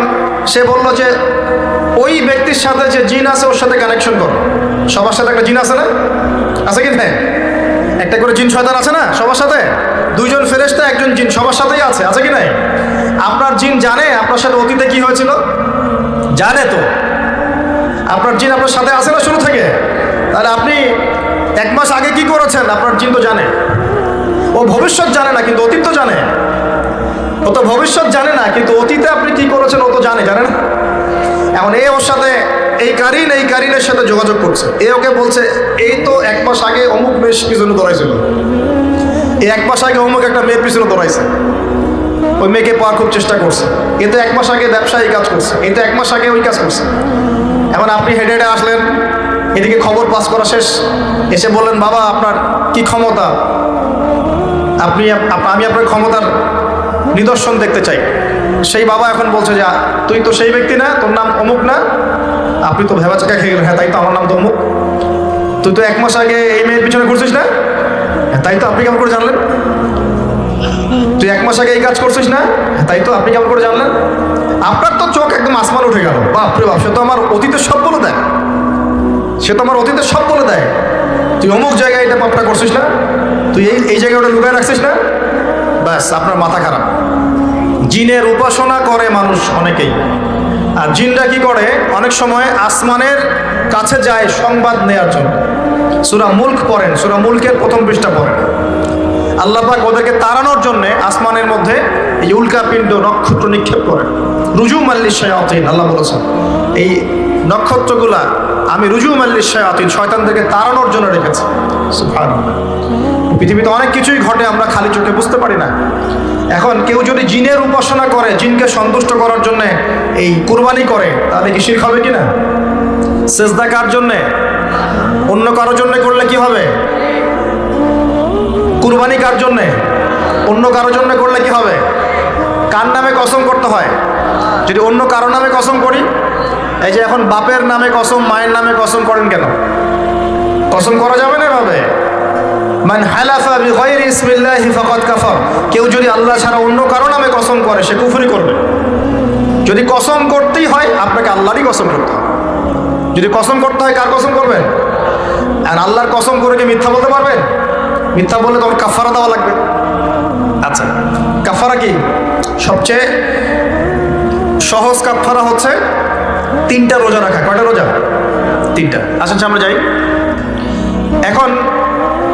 সে বলল যে ওই ব্যক্তির সাথে যে জিন আছে ওর সাথে কানেকশন করো। সবার সাথে একটা জিন আছে না? আছে কি? হ্যাঁ, একটা করে জিন শয়তান আছে না সবার সাথে? দুইজন ফেরেশতা একজন জিন সবার সাথেই আছে, আছে কি নাই? আপনার জিন জানে আপনার সাথে অতীতে কি হয়েছিল? জানে তো। আপনার জিন আপনার সাথে আছে না শুরু থেকে? তাহলে আপনি 1 মাস আগে কি করেছেন আপনার জিন তো জানে। ও ভবিষ্যৎ জানে না কিন্তু অতীত তো জানে। ও তো ভবিষ্যৎ জানে না কিন্তু অতীতে আপনি কি করেছেন ও তো জানে না? এখন এ ওর সাথে এই কারিনের সাথে যোগাযোগ করছে। এ ওকে বলছে এই তো 1 মাস আগে অমুক মেয়ের পিছনে দৌড়াইছিল, এই 1 মাস আগে অমুক একটা মেয়ের পিছনে দৌড়াইছে, ওই মেয়েকে পাওয়ার খুব চেষ্টা করছে। এ তো 1 মাস আগে ব্যবসায়ী কাজ করছে, এই তো 1 মাস আগে ওই কাজ করছে। এখন আপনি হেঁটে হেঁটে আসলেন, এদিকে খবর পাস করা শেষ, এসে বললেন বাবা আপনার কি ক্ষমতা, আমি আপনার ক্ষমতার নিদর্শন দেখতে চাই। সেই বাবা এখন বলছে যে তুই তো সেই ব্যক্তি না, তোর নাম অমুক না? আপনি তো ভেবাচাকা খেয়ে গেলেন। হ্যাঁ তাই তো, আমার নাম তো অমুক। তুই তো 1 মাস আগে এই মেয়ের পিছনে ঘুরছিস না? হ্যাঁ তাই তো, আপনি কেমন করে জানলেন? তুই 1 মাস আগে এই কাজ করছিস না? হ্যাঁ তাই তো, আপনি কেমন করে জানলেন? আপনার তো চোখ একদম আসমান উঠে গেল। বাপরে বাপ, সে তো আমার অতীতের সব বলে দেয়, সে তো আমার অতীতের সব বলে দেয়। তুই অমুক জায়গায় এটা পাপটা করছিস না? তুই এই জায়গায় ওটা লুকায় রাখছিস না? ব্যাস, আপনার মাথা খারাপ। জিনের উপাসনা করে মানুষ অনেকেই। আর জিনরা কি করে? অনেক সময় আসমানের কাছে যায় সংবাদ নেয়ার জন্য। সূরা মুলক পড়েন, সূরা মুলকের 1ম পৃষ্ঠা পড়েন। আল্লাহ পাক ওদেরকে তাড়ানোর জন্য আসমানের মধ্যে এই উল্কাপিণ্ড নক্ষত্র নিক্ষেপ করেন। রুজুম আল্লিশ শায়াতিন, আল্লাহ বলেছেন এই নক্ষত্রগুলা আমি রুজুম আল্লিশ শায়াতিন, শয়তানদেরকে তাড়ানোর জন্য রেখেছি। সুবহানাল্লাহ। পৃথিবীতে অনেক কিছুই ঘটে, আমরা খালি চোখে বুঝতে পারি না। এখন কেউ যদি জিনের উপাসনা করে, জিনকে সন্তুষ্ট করার জন্য এই কুরবানি করে, তাহলে কি শিরক হবে কিনা? সেজদা কার জন্যে? অন্য কারোর জন্য করলে কি হবে? কুরবানি কার জন্যে? অন্য কারোর জন্য করলে কি হবে? কার নামে কসম করতে হয়? যদি অন্য কারো নামে কসম করি, এই যে এখন বাপের নামে কসম, মায়ের নামে কসম করেন কেন? কসম করা যাবে না এভাবে। মান হালাফা বিগাইরি ইসমিল্লাহি ফাকাদ কাফার, কেউ যদি আল্লাহ ছাড়া অন্য কারো নামে কসম করে সে কুফরি করবে। যদি কসম করতেই হয় আপনাকে আল্লাহরই কসম করতে হবে। যদি কসম করতে হয় কার কসম করবেন? আর আল্লাহর কসম করে কি মিথ্যা বলতে পারবেন? মিথ্যা বললে তখন কাফারা দেওয়া লাগবে। আচ্ছা, কাফারা কি? সবচেয়ে সহজ কাফারা হচ্ছে 3টা রোজা রাখা। কয়টা রোজা? 3টা। আসেন আমরা যাই। এখন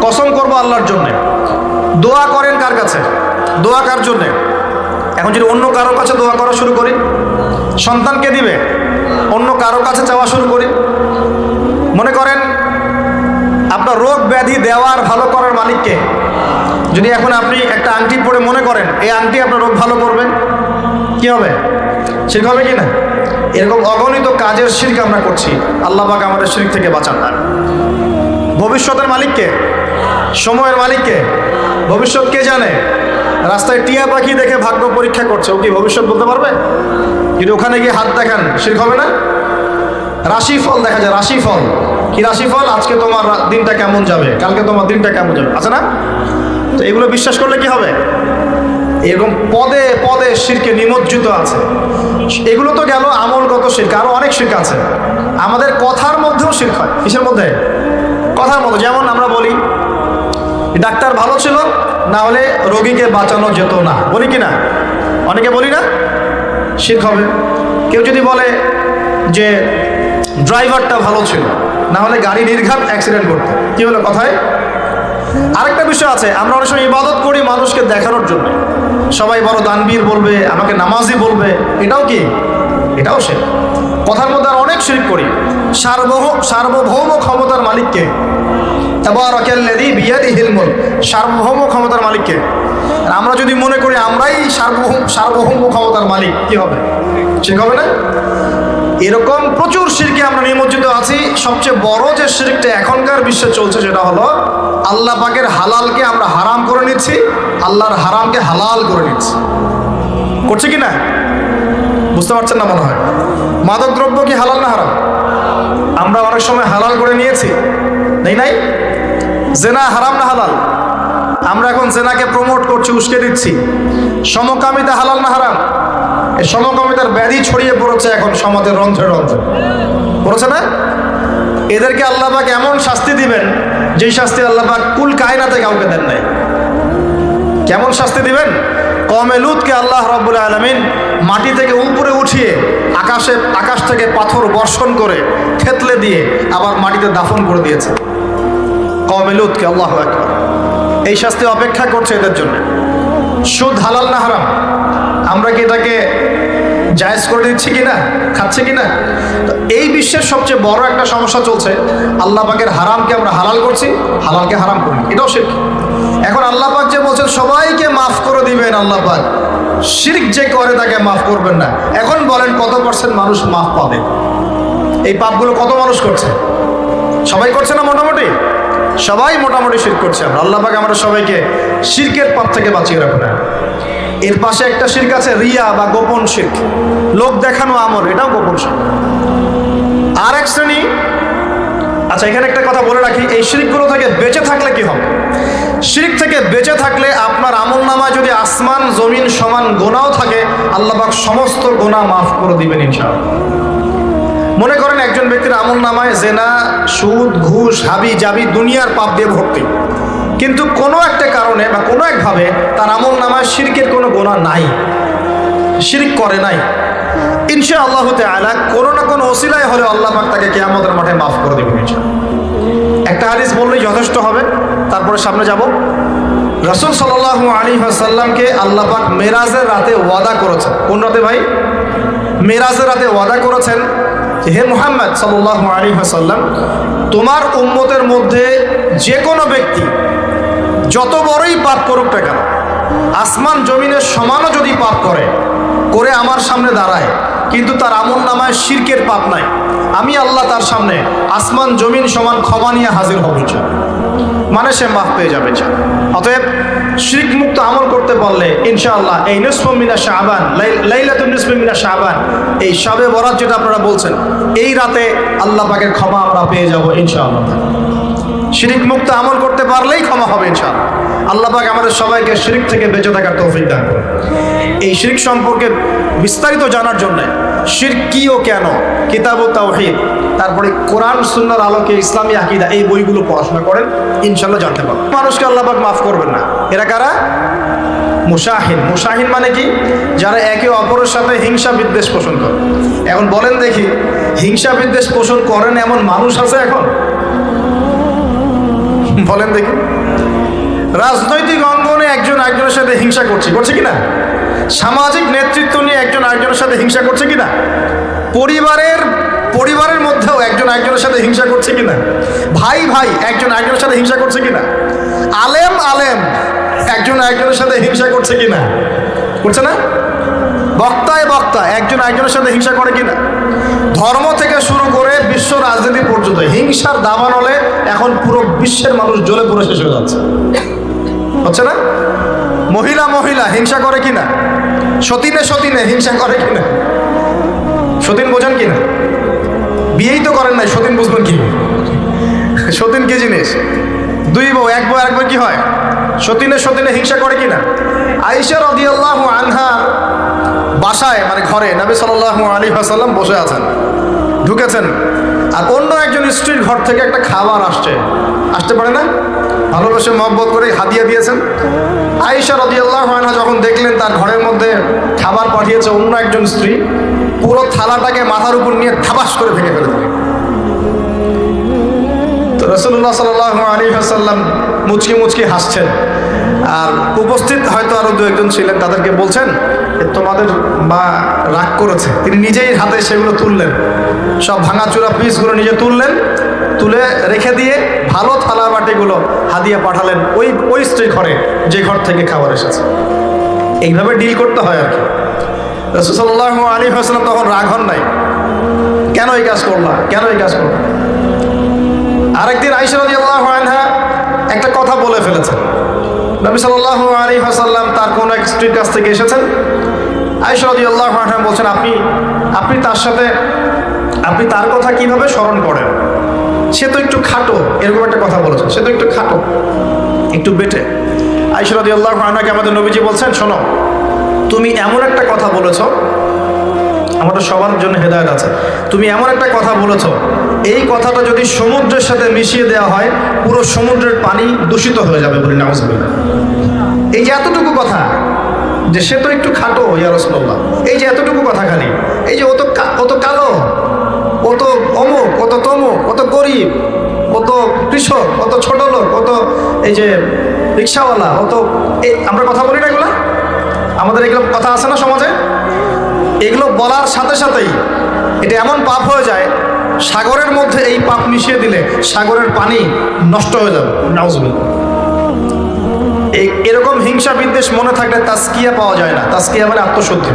কসম করবো আল্লাহর জন্যে। দোয়া করেন কার কাছে? দোয়া কার জন্যে? এখন যদি অন্য কারো কাছে দোয়া করা শুরু করি, সন্তানকে দিবে, অন্য কারো কাছে চাওয়া শুরু করি, মনে করেন আপনার রোগ ব্যাধি দেওয়ার ভালো করার মালিককে। যদি এখন আপনি একটা আংটি পরে মনে করেন এই আংটি আপনার রোগ ভালো করবে, কি হবে? শিরক হবে কি না? এরকম অগণিত কাজের শিরক আমরা করছি। আল্লাহ পাক আমাদের শিরক থেকে বাঁচান না। ভবিষ্যতের মালিককে, সময়ের মালিককে। ভবিষ্যৎ কে জানে? রাস্তায় টিয়া পাখি দেখে ভাগ্য পরীক্ষা করছে, ও কি ভবিষ্যৎ বলতে পারবে? যদি ওখানে গিয়ে হাত দেখান শিরক হবে না? রাশিফল দেখা যায়, রাশিফল কি? রাশিফল আজকে তোমার দিনটা কেমন যাবে, কালকে তোমার দিনটা কেমন যাবে, আছে না? তো এগুলো বিশ্বাস করলে কি হবে? এরকম পদে পদে শিরকে নিমজ্জিত আছে। এগুলো তো গেল আমলগত শিরক, আরো অনেক শিরক আছে। আমাদের কথার মধ্যেও শিরক হয়। কিসের মধ্যে? কথার মধ্যে। যেমন আমরা বলি ডাক্তার ভালো ছিল, না হলে রোগীকে বাঁচানো যেত না, বলি কি না? অনেকে বলি না? শিরক হবে। কেউ যদি বলে যে ড্রাইভারটা ভালো ছিল, না হলে গাড়ি নির্ঘাত অ্যাক্সিডেন্ট করতো, কি হলো কথায়? আরেকটা বিষয় আছে, আমরা অনেক সময় ইবাদত করি মানুষকে দেখানোর জন্য। সবাই বড় দানবীর বলবে, আমাকে নামাজি বলবে, এটাও কি? এটাও শিরক। কথার মধ্যে আর অনেক শিরক করি। সার্বভৌম ক্ষমতার মালিককে, তাবারাকাল্লাযী বিয়াদিহিল মুলক, সার্বভৌম ক্ষমতার মালিককে। আর আমরা যদি মনে করি আমরাই সার্বভৌম ক্ষমতার মালিক, কি হবে? শিরক হবে না? এরকম প্রচুর শিরকে আমরা নিমজ্জিত আছি। সবচেয়ে বড় যে শিরকটা এখনকার বিশ্বে চলছে সেটা হলো আল্লাহ পাকের হালালকে আমরা হারাম করে নিচ্ছি, আল্লাহর হারামকে হালাল করে নিচ্ছি। করছে কি না? বুঝতে পারছেন না মনে হয়। মাদক দ্রব্য কি হালাল না হারাম? আমরা অনেক সময় হালাল করে নিয়েছি, নাই? জেনা হারাম না হালাল? আমরা এখন জেনাকে প্রমোট করছি, উস্কে দিচ্ছি। সমকামিতা হালাল না হারাম? এই সমকামিতার ব্যাধি ছড়িয়ে পড়েছে এখন সমাজের রন্ধ্রে রন্ধ্রে, পড়েছে না? এদেরকে আল্লাহ পাক এমন শাস্তি দিবেন যেই শাস্তি আল্লাহ পাক কুল কায়নাতে কাউকে দেন নাই। কেমন শাস্তি দিবেন? কওমে লূতকে আল্লাহ রাব্বুল আলামিন মাটি থেকে উপরে উঠিয়ে আকাশ থেকে পাথর বর্ষণ করে থেতলে দিয়ে আবার মাটিতে দাফন করে দিয়েছে কওমে লূতকে। আল্লাহু আকবার। এই শাস্তি অপেক্ষা করছে এদের জন্য। সুদ হালাল না হারাম? আমরা কি এটাকে জায়েজ করে দিচ্ছি কিনা, খাচ্ছি কিনা? তো এই বিশ্বের সবচেয়ে বড় একটা সমস্যা চলছে, আল্লাহ পাকের হারামকে আমরা হালাল করছি, হালালকে হারাম করি, এটাও শিরক। এখন আল্লাহ পাক যে বলছেন সবাইকে মাফ করে দিবেন, আল্লাহ পাক শিরক যে করে তাকে মাফ করবেন না। এখন বলেন কত পার্সেন্ট মানুষ মাফ পাবে? এই পাপগুলো কত মানুষ করছে? সবাই করছে না? মোটামুটি সবাই মোটামুটি শিরক করছে। আমরা আল্লাহ পাক আমরা সবাইকে শিরকের পাপ থেকে বাঁচিয়ে রাখুন। এর পাশে একটা শিরক আছে রিয়া বা গোপন শিরক, লোক দেখানো আমল, এটাও গোপন শিরক। আর এক শ্রেণী। আচ্ছা, এখানে একটা কথা বলে রাখি, এই শিরকগুলো থেকে বেঁচে থাকলে কি হবে? শিরক থেকে বেঁচে থাকলে আপনার আমলনামায় যদি আসমান জমিন সমান গোনাও থাকে, আল্লাহ পাক সমস্ত গোনা মাফ করে দিবেন ইনশাআল্লাহ। মনে করেন একজন ব্যক্তির আমলনামায় জেনা, সুদ, ঘুষ, হাবি জাবি দুনিয়ার পাপ দিয়ে ভর্তি, কিন্তু কোনো একটা কারণে বা কোনো একভাবে তার আমলনামায় শিরকের কোনো গোনা নাই, শিরক করে নাই, ইনশাআল্লাহু তাআলা কোনো না কোনো ওসিলায় হলে আল্লাহ পাক তাকে কিয়ামতের মাঠে মাফ করে দেবেন ইনশাআল্লাহ। একটা হাদিস বললেই যথেষ্ট হবে, তারপরে সামনে যাব। রাসূল সাল্লাল্লাহু আলাইহি ওয়াসাল্লামকে আল্লাহ পাক মেরাজের রাতে ওয়াদা করেছেন। কোন রাতে ভাই? মেরাজের রাতে ওয়াদা করেছেন, হে মুহাম্মদ সাল্লাল্লাহু আলাইহি ওয়াসাল্লাম, তোমার উম্মতের মধ্যে যে কোনো ব্যক্তি যত বড়ই পাপ করুক না কেন, আসমান জমিনের সমানও যদি পাপ করে আমার সামনে দাঁড়ায়, কিন্তু তার আমলনামায় শিরকের পাপ নাই, আমি আল্লাহ তার সামনে আসমান জমিন সমান ক্ষমা নিয়ে হাজির হব, মানে সে মাফ পেয়ে যাবে। অতএব শিরক মুক্ত আমল করতে পারলে ইনশাআল্লাহ এই নিসফু মিনা শাবান, লাইলাতুন নিসফি মিনা শাবান, এই শবে বরাত যেটা আপনারা বলছেন, এই রাতে আল্লাহ পাকের ক্ষমা আমরা পেয়ে যাব ইনশাআল্লাহ। শিরক মুক্ত আমল করতে পারলেই ক্ষমা হবে ইনশাআল্লাহ। আল্লাহ পাক আমাদের সবাইকে শিরক থেকে বেঁচে থাকার তৌফিক দান করুন। এই শিরক সম্পর্কে বিস্তারিত জানার জন্য শিরক কি ও কেন, কিতাব ও তাওহীদ, তারপরে কোরআন সুন্নাহর আলোকে ইসলামী আকীদা, এই বইগুলো পড়াশোনা করেন, ইনশাআল্লাহ জানতে পারবেন। মানুষকে আল্লাহ পাক মাফ করবেন না। এরা কারা? মুশাহিন। মুশাহিন মানে কি? যারা একে অপরের সাথে হিংসা বিদ্বেষ পোষণ করে। এখন বলেন দেখি, হিংসা বিদ্বেষ পোষণ করেন এমন মানুষ আছে এখন? বলেন দেখি। রাজনৈতিক অঙ্গনে একজন একজনের সাথে হিংসা করছে কি না? সামাজিক নেতৃত্ব নিয়ে একজন আরেকজনের সাথে হিংসা করছে কিনা, পরিবারের মধ্যেও একজন আরেকজনের সাথে হিংসা করছে কিনা, ভাই ভাই একজন আরেকজনের সাথে হিংসা করছে কিনা, আলেম একজন আরেকজনের সাথে হিংসা করছে কিনা, করছে না? বক্তা একজন আরেকজনের সাথে হিংসা করে কিনা? ধর্ম থেকে শুরু করে বিশ্ব রাজনীতি পর্যন্ত হিংসার দাবানলে এখন পুরো বিশ্বের মানুষ জ্বলে পুরো শেষ হয়ে যাচ্ছে, হচ্ছে না? মহিলা হিংসা করে কিনা, সতীনে হিংসা করে কিনা? সতীন বোঝেন কিনা? বিয়েই তো করেন নাই, সতীন বুঝবেন কি? সতীন কি জিনিস? দুই বউ একবার কি হয়? সতীনে হিংসা করে কিনা? আয়েশা রাদিয়াল্লাহু আনহা বাসায় মানে ঘরে নবী সাল্লাল্লাহু আলাইহি ওয়াসাল্লাম বসে আছেন, ঢুকেছেন, আর অন্য একজন স্ত্রীর ঘর থেকে একটা খাবার আসতে পারে না, ভালোবেসে মহব্বত করে হাদিয়া দিয়েছেন। আয়েশা রাদিয়াল্লাহু আনহা যখন দেখলেন তার ঘরের মধ্যে খাবার পাঠিয়েছে অন্য একজন স্ত্রী, পুরো থালাটাকে মাথার উপর নিয়ে ধাবাস করে ভেঙে ফেলে দিলেন। তো রাসূলুল্লাহ সাল্লাল্লাহু আলাইহি ওয়াসাল্লাম মুচকি হাসছেন, আর উপস্থিত হয়তো আরো দু একজন ছিলেন, তাদেরকে বলছেন তোমাদের মা রাগ করেছে। তিনি নিজেই হাতে সেগুলো তুললেন, সব ভাঙাচুরা পিসগুলো নিজে তুলে রেখে দিয়ে ভালো থালা বাটিগুলো হাদিয়া পাঠালেন ওই স্ত্রী ঘরে, যে ঘর থেকে খাবার এসেছে। এইভাবে ডিল করতে হয় আর কি। রাসূল সাল্লাল্লাহু আলাইহি ওয়াসাল্লাম তখন রাগ হন নাই, কেন এই কাজ করলা? আরেকদিন আয়েশা রাদিয়াল্লাহু আনহা একটা কথা বলে ফেলেছেন। নবী সাল্লাল্লাহু আলাইহি ওয়াসাল্লাম তার কোন এক স্ত্রীর কাছ থেকে এসেছেন। আয়েশা রাদিয়াল্লাহু আনহা বলছেন, আপনি তার কথা কিভাবে স্মরণ করেন? সে তো একটু খাটো, এরকম একটা কথা বলেছেন, সে তো একটু খাটো, একটু বেটে। আয়েশা রাদিয়াল্লাহু আনহাকে আমাদের নবীজি বলছেন, শোনো, তুমি এমন একটা কথা বলেছ, আমাদের সবার জন্য হেদায়েত আছে, তুমি এমন একটা কথা বলেছ, এই কথাটা যদি সমুদ্রের সাথে মিশিয়ে দেওয়া হয় পুরো সমুদ্রের পানি দূষিত হয়ে যাবে, বলি নাউজুবিল্লাহ। এই যে এতটুকু কথা, যে সে তো একটু খাটো ইয়া রাসূলুল্লাহ, এই যে এতটুকু কথা, খালি এই যে কত কালো, কত অমুক, কত তমুক, কত গরিব, কত কৃষক, কত ছোট লোক, কত এই যে রিক্সাওয়ালা, আমরা কথা বলি না এগুলা? আমাদের এগুলো কথা আছে না সমাজে? এগুলো বলার সাথে সাথেই এটা এমন পাপ হয়ে যায়, সাগরের মধ্যে এই পাপ মিশিয়ে দিলে সাগরের পানি নষ্ট হয়ে যাবে, নাউজুবিল্লাহ। এরকম হিংসা বিদ্বেষ মনে থাকলে তাজকিয়া পাওয়া যায় না। তাজকিয়া মানে আত্মশুদ্ধি।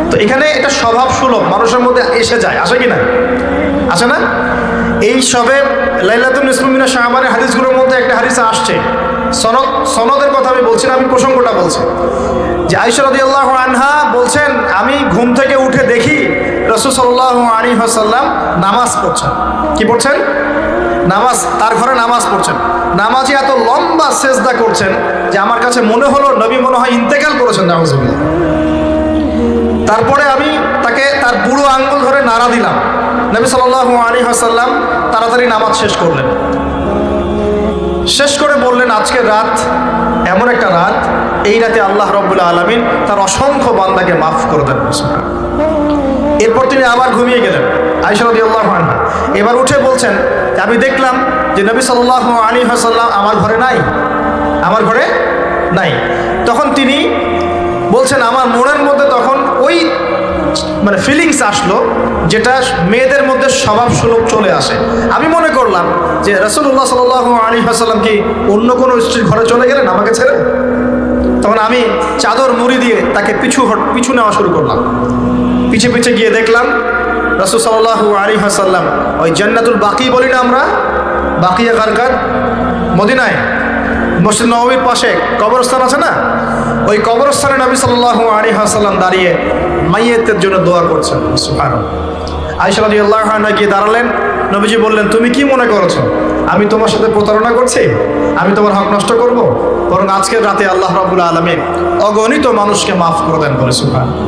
তো এখানে এটা স্বভাব সুলভ, মানুষের মধ্যে এসে যায়, আসে কি না? আসে না? এই সবে লাইলাতুল নিসফু মিনা শাবানের হাদিসগুলোর মধ্যে একটা হাদিসে আসছে, সনদের কথা আমি বলছি না, আমি প্রসঙ্গটা বলছি, যে আয়েশা রাদিয়াল্লাহু আনহা বলছেন, আমি ঘুম থেকে উঠে দেখি রাসূল সাল্লাল্লাহু আলাইহি ওয়াসাল্লাম নামাজ পড়ছেন। কি পড়ছেন? নামাজ, তার ঘরে নামাজ পড়ছেন। নামাজে এত লম্বা সেজদা করছেন যে আমার কাছে মনে হলো নবী মনে হয় ইন্তেকাল করেছেন, নাউজুবিল্লাহ। তারপরে আমি তাকে তার বুড়ো আঙ্গুল ধরে নাড়া দিলাম। নবী সাল্লাল্লাহু আলাইহি ওয়াসাল্লাম তাড়াতাড়ি নামাজ শেষ করলেন, শেষ করে বললেন, আজকের রাত এমন একটা রাত, এই রাতে আল্লাহ রাব্বুল আলামিন তার অসংখ্য বান্দাকে মাফ করে দেন। এরপর তিনি আবার ঘুমিয়ে গেলেন, আয়েশা রাদিয়াল্লাহু আনহা। এবার উঠে বলছেন, আমি দেখলাম যে নবী সাল্লাল্লাহু আলাইহি ওয়াসাল্লাম আমার ঘরে নাই। তখন তিনি বলছেন, আমার মনের মধ্যে তখন ওই মানে ফিলিংস আসলো যেটা মেয়েদের মধ্যে স্বভাব সুলভ চলে আসে। আমি মনে করলাম যে রাসূলুল্লাহ সাল্লাল্লাহু আলাইহি ওয়াসাল্লাম কি অন্য কোনো স্ত্রীর ঘরে চলে গেলেন আমাকে ছেড়ে। তখন আমি চাদর মুড়ি দিয়ে তাকে পিছু নেওয়া শুরু করলাম। পিছে গিয়ে দেখলাম রাসূল সাল্লাল্লাহু আলাইহি ওয়াসাল্লাম ওই জান্নাতুল বাকি বলি না আমরা, বাকিয়া গারকাত, মদিনায় মসজিদ নববীর পাশে কবরস্থান আছে না, ওই কবরস্থানে নবী সাল্লাল্লাহু আলাইহি ওয়াসাল্লাম দাঁড়িয়ে মাইয়েতের জন্য দোয়া করছেন। সুবহানাল্লাহ। আয়েশা রাদিয়াল্লাহু আনহা গিয়ে দাঁড়ালেন, নবীজি বললেন, তুমি কি মনে করেছো আমি তোমার সাথে প্রতারণা করছি, আমি তোমার হক নষ্ট করব? বরং আজকের রাতে আল্লাহ রাব্বুল আলামিন অগণিত মানুষকে মাফ করে দেন বলে। সুবহানাল্লাহ।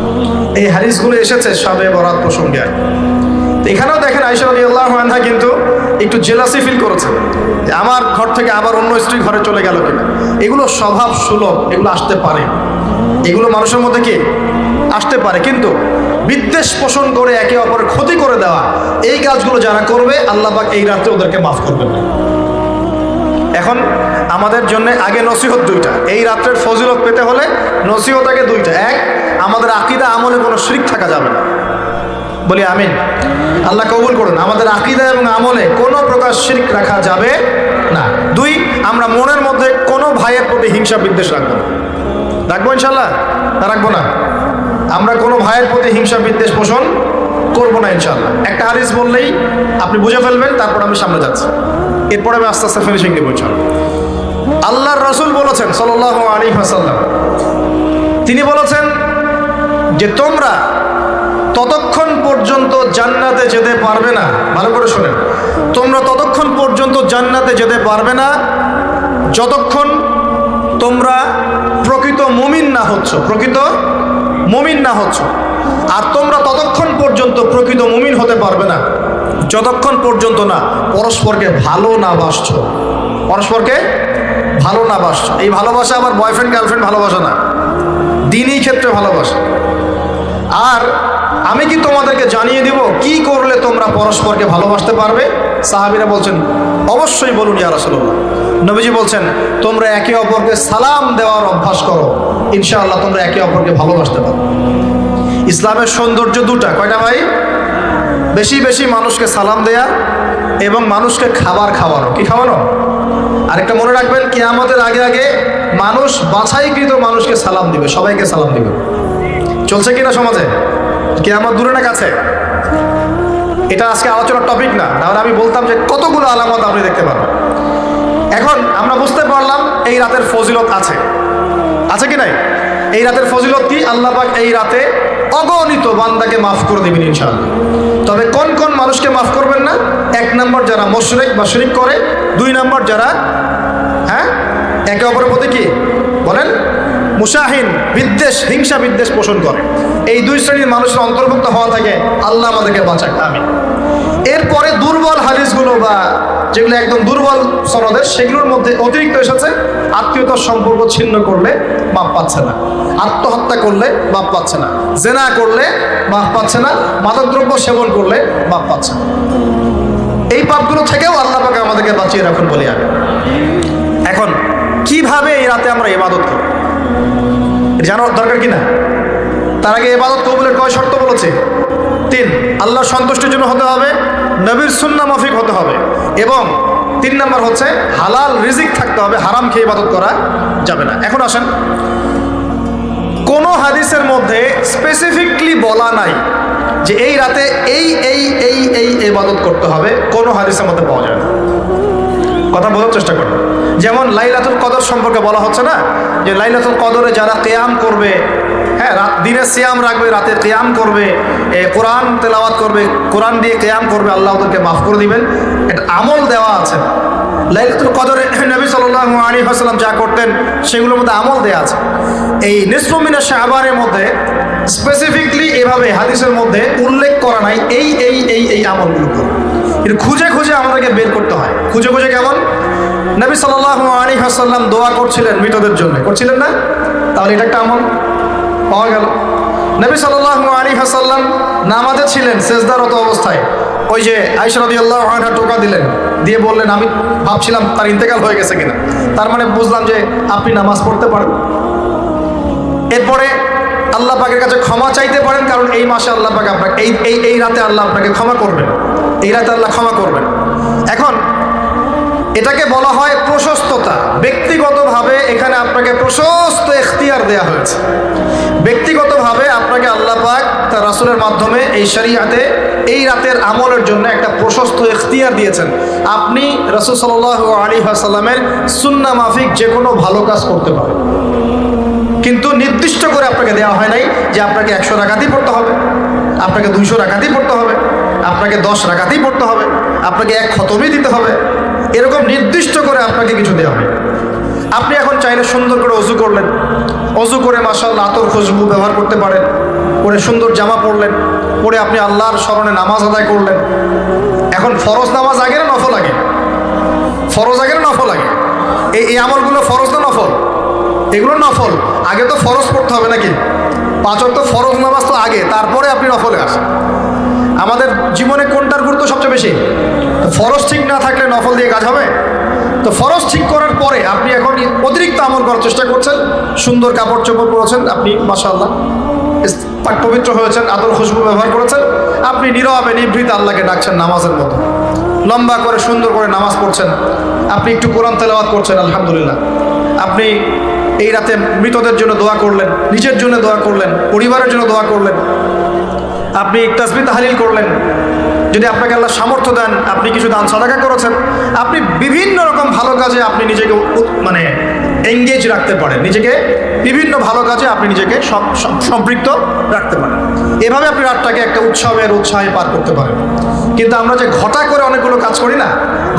এই হাদিসগুলো এসেছে শবে বরাত প্রসঙ্গে। এখানেও দেখেন আয়েশা রাদিয়াল্লাহু আনহা কিন্তু একটু জেলাসি ফিল করেছেন যে আমার ঘর থেকে আবার অন্য স্ত্রী ঘরে চলে গেল কিনা। এগুলো স্বভাব সুলভ, এগুলো আসতে পারে, এগুলো মানুষের মধ্যে কি আসতে পারে, কিন্তু বিদ্বেষ পোষণ করে একে অপরের ক্ষতি করে দেওয়া, এই কাজগুলো যারা করবে আল্লাহ পাক এই রাতে ওদেরকে মাফ করবেন না। এখন আমাদের জন্য আগে নসিহত দুইটা। এই রাত্রের ফজিলত পেতে হলে নসিহত আগে দুইটা। এক, আমাদের আকীদা আমলে কোনো শিরক থাকা যাবে না, বলি আমিন। আল্লাহ কবুল করুন। আমাদের আকীদা এবং আমলে কোনো প্রকার শিরক রাখা যাবে না। দুই, আমরা মনের মধ্যে কোনো ভাইয়ের প্রতি হিংসা বিদ্বেষ রাখবো না। রাখবো ইনশাল্লাহ? রাখবো না। আমরা কোনো ভাইয়ের প্রতি হিংসা বিদ্বেষ পোষণ করবো না ইনশাল্লাহ। একটা হাদিস বললেই আপনি বুঝে ফেলবেন, তারপর আমি সামনে যাচ্ছি, এরপরে আমি আস্তে আস্তে ফিনিশিং দিব ইনশাল্লাহ। আল্লাহর রাসূল বলেছেন সাল্লাল্লাহু আলাইহি ওয়াসাল্লাম, তিনি বলেছেন যে তোমরা ততক্ষণ পর্যন্ত জান্নাতে যেতে পারবে না, ভালো করে শোনেন, তোমরা ততক্ষণ পর্যন্ত জান্নাতে যেতে পারবে না যতক্ষণ তোমরা প্রকৃত মুমিন না হচ্ছ, প্রকৃত মুমিন না হচ্ছ। আর তোমরা ততক্ষণ পর্যন্ত প্রকৃত মুমিন হতে পারবে না যতক্ষণ পর্যন্ত না পরস্পরকে ভালো না বাসছো, পরস্পরকে ভালো না বাসছো। এই ভালোবাসা আবার বয়ফ্রেন্ড গার্লফ্রেন্ড ভালোবাসা না, দিনই ক্ষেত্রে ভালোবাসা। আর আমি কি তোমাদেরকে জানিয়ে দিব কি করলে তোমরা পরস্পরকে ভালোবাসতে পারবে? সাহাবীরা বলছেন অবশ্যই বলুন ইয়া রাসূলুল্লাহ। নবীজি বলছেন তোমরা একে অপরকে সালাম দেওয়ার অভ্যাস করো, ইনশাআল্লাহ তোমরা একে অপরকে ভালোবাসতে পারো। ইসলামের সৌন্দর্য দুটা, কয়টা ভাই? বেশি বেশি মানুষকে সালাম দেয়া এবং মানুষকে খাবার খাওয়ানো। কি খাওয়ানো? আরেকটা মনে রাখবেন, কিয়ামতের আগে আগে মানুষ বাছাইকৃত মানুষকে সালাম দিবে, সবাইকে সালাম দিবে। চলছে কিনা সমাজে? কিয়ামত দূরে না কাছে? এটা আজকে আলোচনার টপিক না, তাহলে আমি বলতাম যে কতগুলো আলামত আপনি দেখতে পাবেন। এখন আমরা বুঝতে পারলাম এই রাতের ফজিলত আছে, আছে কি নাই? এই রাতের ফজিলত কি? আল্লাহ পাক এই রাতে অগণিত বান্দাকে মাফ করে দেবেন ইনশাআল্লাহ। তবে কোন কোন মানুষকে মাফ করবেন না? এক নম্বর যারা মুশরিক বা শিরক করে, দুই নম্বর যারা একে অপরের প্রতি কি বলেন মুশাহিন, বিদ্বেষ, হিংসা বিদ্বেষ পোষণ করে। এই দুই শ্রেণীর মানুষের অন্তর্ভুক্ত হওয়া থেকে আল্লাহ আমাদেরকে বাঁচাক, আমিন। এরপরে দুর্বল হাদিসগুলো বা যেগুলো একদম দুর্বল সনদের, সেগুলোর মধ্যে অতিরিক্ত এসেছে আত্মীয়তার সম্পর্ক ছিন্ন করলে মাপ পাচ্ছে না, আত্মহত্যা করলে মাপ পাচ্ছে না, জেনা করলে মাপ পাচ্ছে না, মাদকদ্রব্য সেবন করলে মাপ পাচ্ছে না। এই পাপগুলো থেকেও আল্লাহ পাক আমাদেরকে বাঁচিয়ে রাখুন বলি আমি। এখন কিভাবে এই রাতে আমরা ইবাদত করব জানার দরকার কিনা? তার আগে ইবাদত কবুলের কয় শর্ত বলেছে? 3। আল্লাহর সন্তুষ্টির জন্য হতে হবে, নবীর সুন্নাহ মাফিক হতে হবে, এবং 3 নম্বর হচ্ছে হালাল রিজিক থাকতে হবে, হারাম খেয়ে ইবাদত করা যাবে না। এখন আসেন, কোন হাদিসের মধ্যে স্পেসিফিকলি বলা নাই যে এই রাতে এই এই এই এই ইবাদত করতে হবে, কোন হাদিসের মধ্যে পাওয়া যায় না। কথা বোঝার চেষ্টা করুন। যেমন লাইলাতুল কদর সম্পর্কে বলা হচ্ছে না, যে লাইলাতুল কদরে যারা কিয়াম করবে, দিনে সিয়াম রাখবে, রাতে কিয়াম করবে, কোরআন তেলাওয়াত করবে, কোরআন দিয়ে কিয়াম করবে, আল্লাহ ওদেরকে মাফ করে দিবেন। এটা আমল দেওয়া আছে। লাইলাতুল কদরে নবী সাল্লাল্লাহু আলাইহি ওয়াসাল্লাম যা করতেন সেগুলোর মধ্যে আমল দেওয়া আছে। এই নিসফু মিনা শাবানের মধ্যে স্পেসিফিকলি এভাবে হাদিসের মধ্যে উল্লেখ করা নাই এই এই এই এই আমলগুলো। এটা খুঁজে খুঁজে আমাদেরকে বের করতে হয়। খুঁজে খুঁজে কেমন? নবী সাল্লাল্লাহু আলাইহি ওয়াসাল্লাম দোয়া করছিলেন মৃতদের জন্য, করছিলেন না? তাহলে এটা একটা আমল পাওয়া গেল। নবী সাল্লাল্লাহু আলাইহি ওয়াসাল্লাম নামাজে ছিলেন, সেজদারত অবস্থায় ওই যে আয়েশা রাদিয়াল্লাহু আনহা টোকা দিলেন, দিয়ে বললেন আমি ভাবছিলাম তার ইন্তেকাল হয়ে গেছে কিনা, তার মানে বুঝলাম যে আপনি নামাজ পড়তে পারেন। এরপরে আল্লাহ পাকের কাছে ক্ষমা চাইতে পারেন, কারণ এই মাসে আল্লাহ পাক আপনাকে এই রাতে আল্লাহ আপনাকে ক্ষমা করবেন, এই রাতে আল্লাহ ক্ষমা করবেন। এখন এটাকে বলা হয় প্রশস্ততা। ব্যক্তিগতভাবে এখানে আপনাকে প্রশস্ত এখতিয়ার দেয়া হয়েছে। ব্যক্তিগতভাবে আপনাকে আল্লাহ পাক তার রাসূলের মাধ্যমে এই শরীয়তে এই রাতের আমলের জন্য একটা প্রশস্ত এখতিয়ার দিয়েছেন। আপনি রাসূল সাল্লাল্লাহু আলাইহি ওয়াসাল্লামের সুন্নাহ মাফিক যে কোনো ভালো কাজ করতে পারেন, কিন্তু নির্দিষ্ট করে আপনাকে দেওয়া হয় নাই যে আপনাকে 100 রাকাতই পড়তে হবে, আপনাকে 200 রাকাতই পড়তে হবে, আপনাকে 10 রাকাতই পড়তে হবে, আপনাকে 1 খতমই দিতে হবে। এরকম নির্দিষ্ট করে আপনাকে কিছু দেওয়া হয়। আপনি এখন চাইলে সুন্দর করে অজু করলেন, অজু করে মাশাআল্লাহ আতর খুশবু ব্যবহার করতে পারেন, পরে সুন্দর জামা পরলেন, পরে আপনি আল্লাহর স্মরণে নামাজ আদায় করলেন। এখন ফরজ নামাজ আগে না নফল আগে? ফরজ আগে না নফল আগে? এই আমলগুলো ফরজ না নফল? এগুলো নফল। আগে তো ফরজ পড়তে হবে নাকি? 5 ওয়াক্ত ফরজ নামাজ তো আগে, তারপরে আপনি নফলে আসেন। আমাদের জীবনে কোনটার গুরুত্ব সবচেয়ে বেশি? ফরজ ঠিক না থাকলে নফল দিয়ে কাজ হবে? তো ফরজ ঠিক করার পরে আপনি এখন অতিরিক্ত আমল করার চেষ্টা করছেন, সুন্দর কাপড় চোপড় পরেছেন আপনি, মাশাআল্লাহ পাক পবিত্র হয়েছেন, আদর খুশবু ব্যবহার করেছেন, আপনি নীরবে নিভৃত আল্লাহকে ডাকছেন নামাজের মতো, লম্বা করে সুন্দর করে নামাজ পড়ছেন, আপনি একটু কোরআন তেলাওয়াত করছেন, আলহামদুলিল্লাহ। আপনি এই রাতে মৃতদের জন্য দোয়া করলেন, নিজের জন্য দোয়া করলেন, পরিবারের জন্য দোয়া করলেন, আপনি তাসবিহ তাহলিল করলেন, যদি আপনাকে আল্লাহ সামর্থ্য দেন আপনি কিছু দান সাদাকা করেছেন, আপনি বিভিন্ন রকম ভালো কাজে আপনি নিজেকে মানে এঙ্গেজ রাখতে পারেন, নিজেকে বিভিন্ন ভালো কাজে আপনি নিজেকে সম্পৃক্ত রাখতে পারেন। এভাবে আপনি রাতটাকে একটা উৎসাহে পার করতে পারেন। কিন্তু আমরা যে ঘটা করে অনেকগুলো কাজ করি না,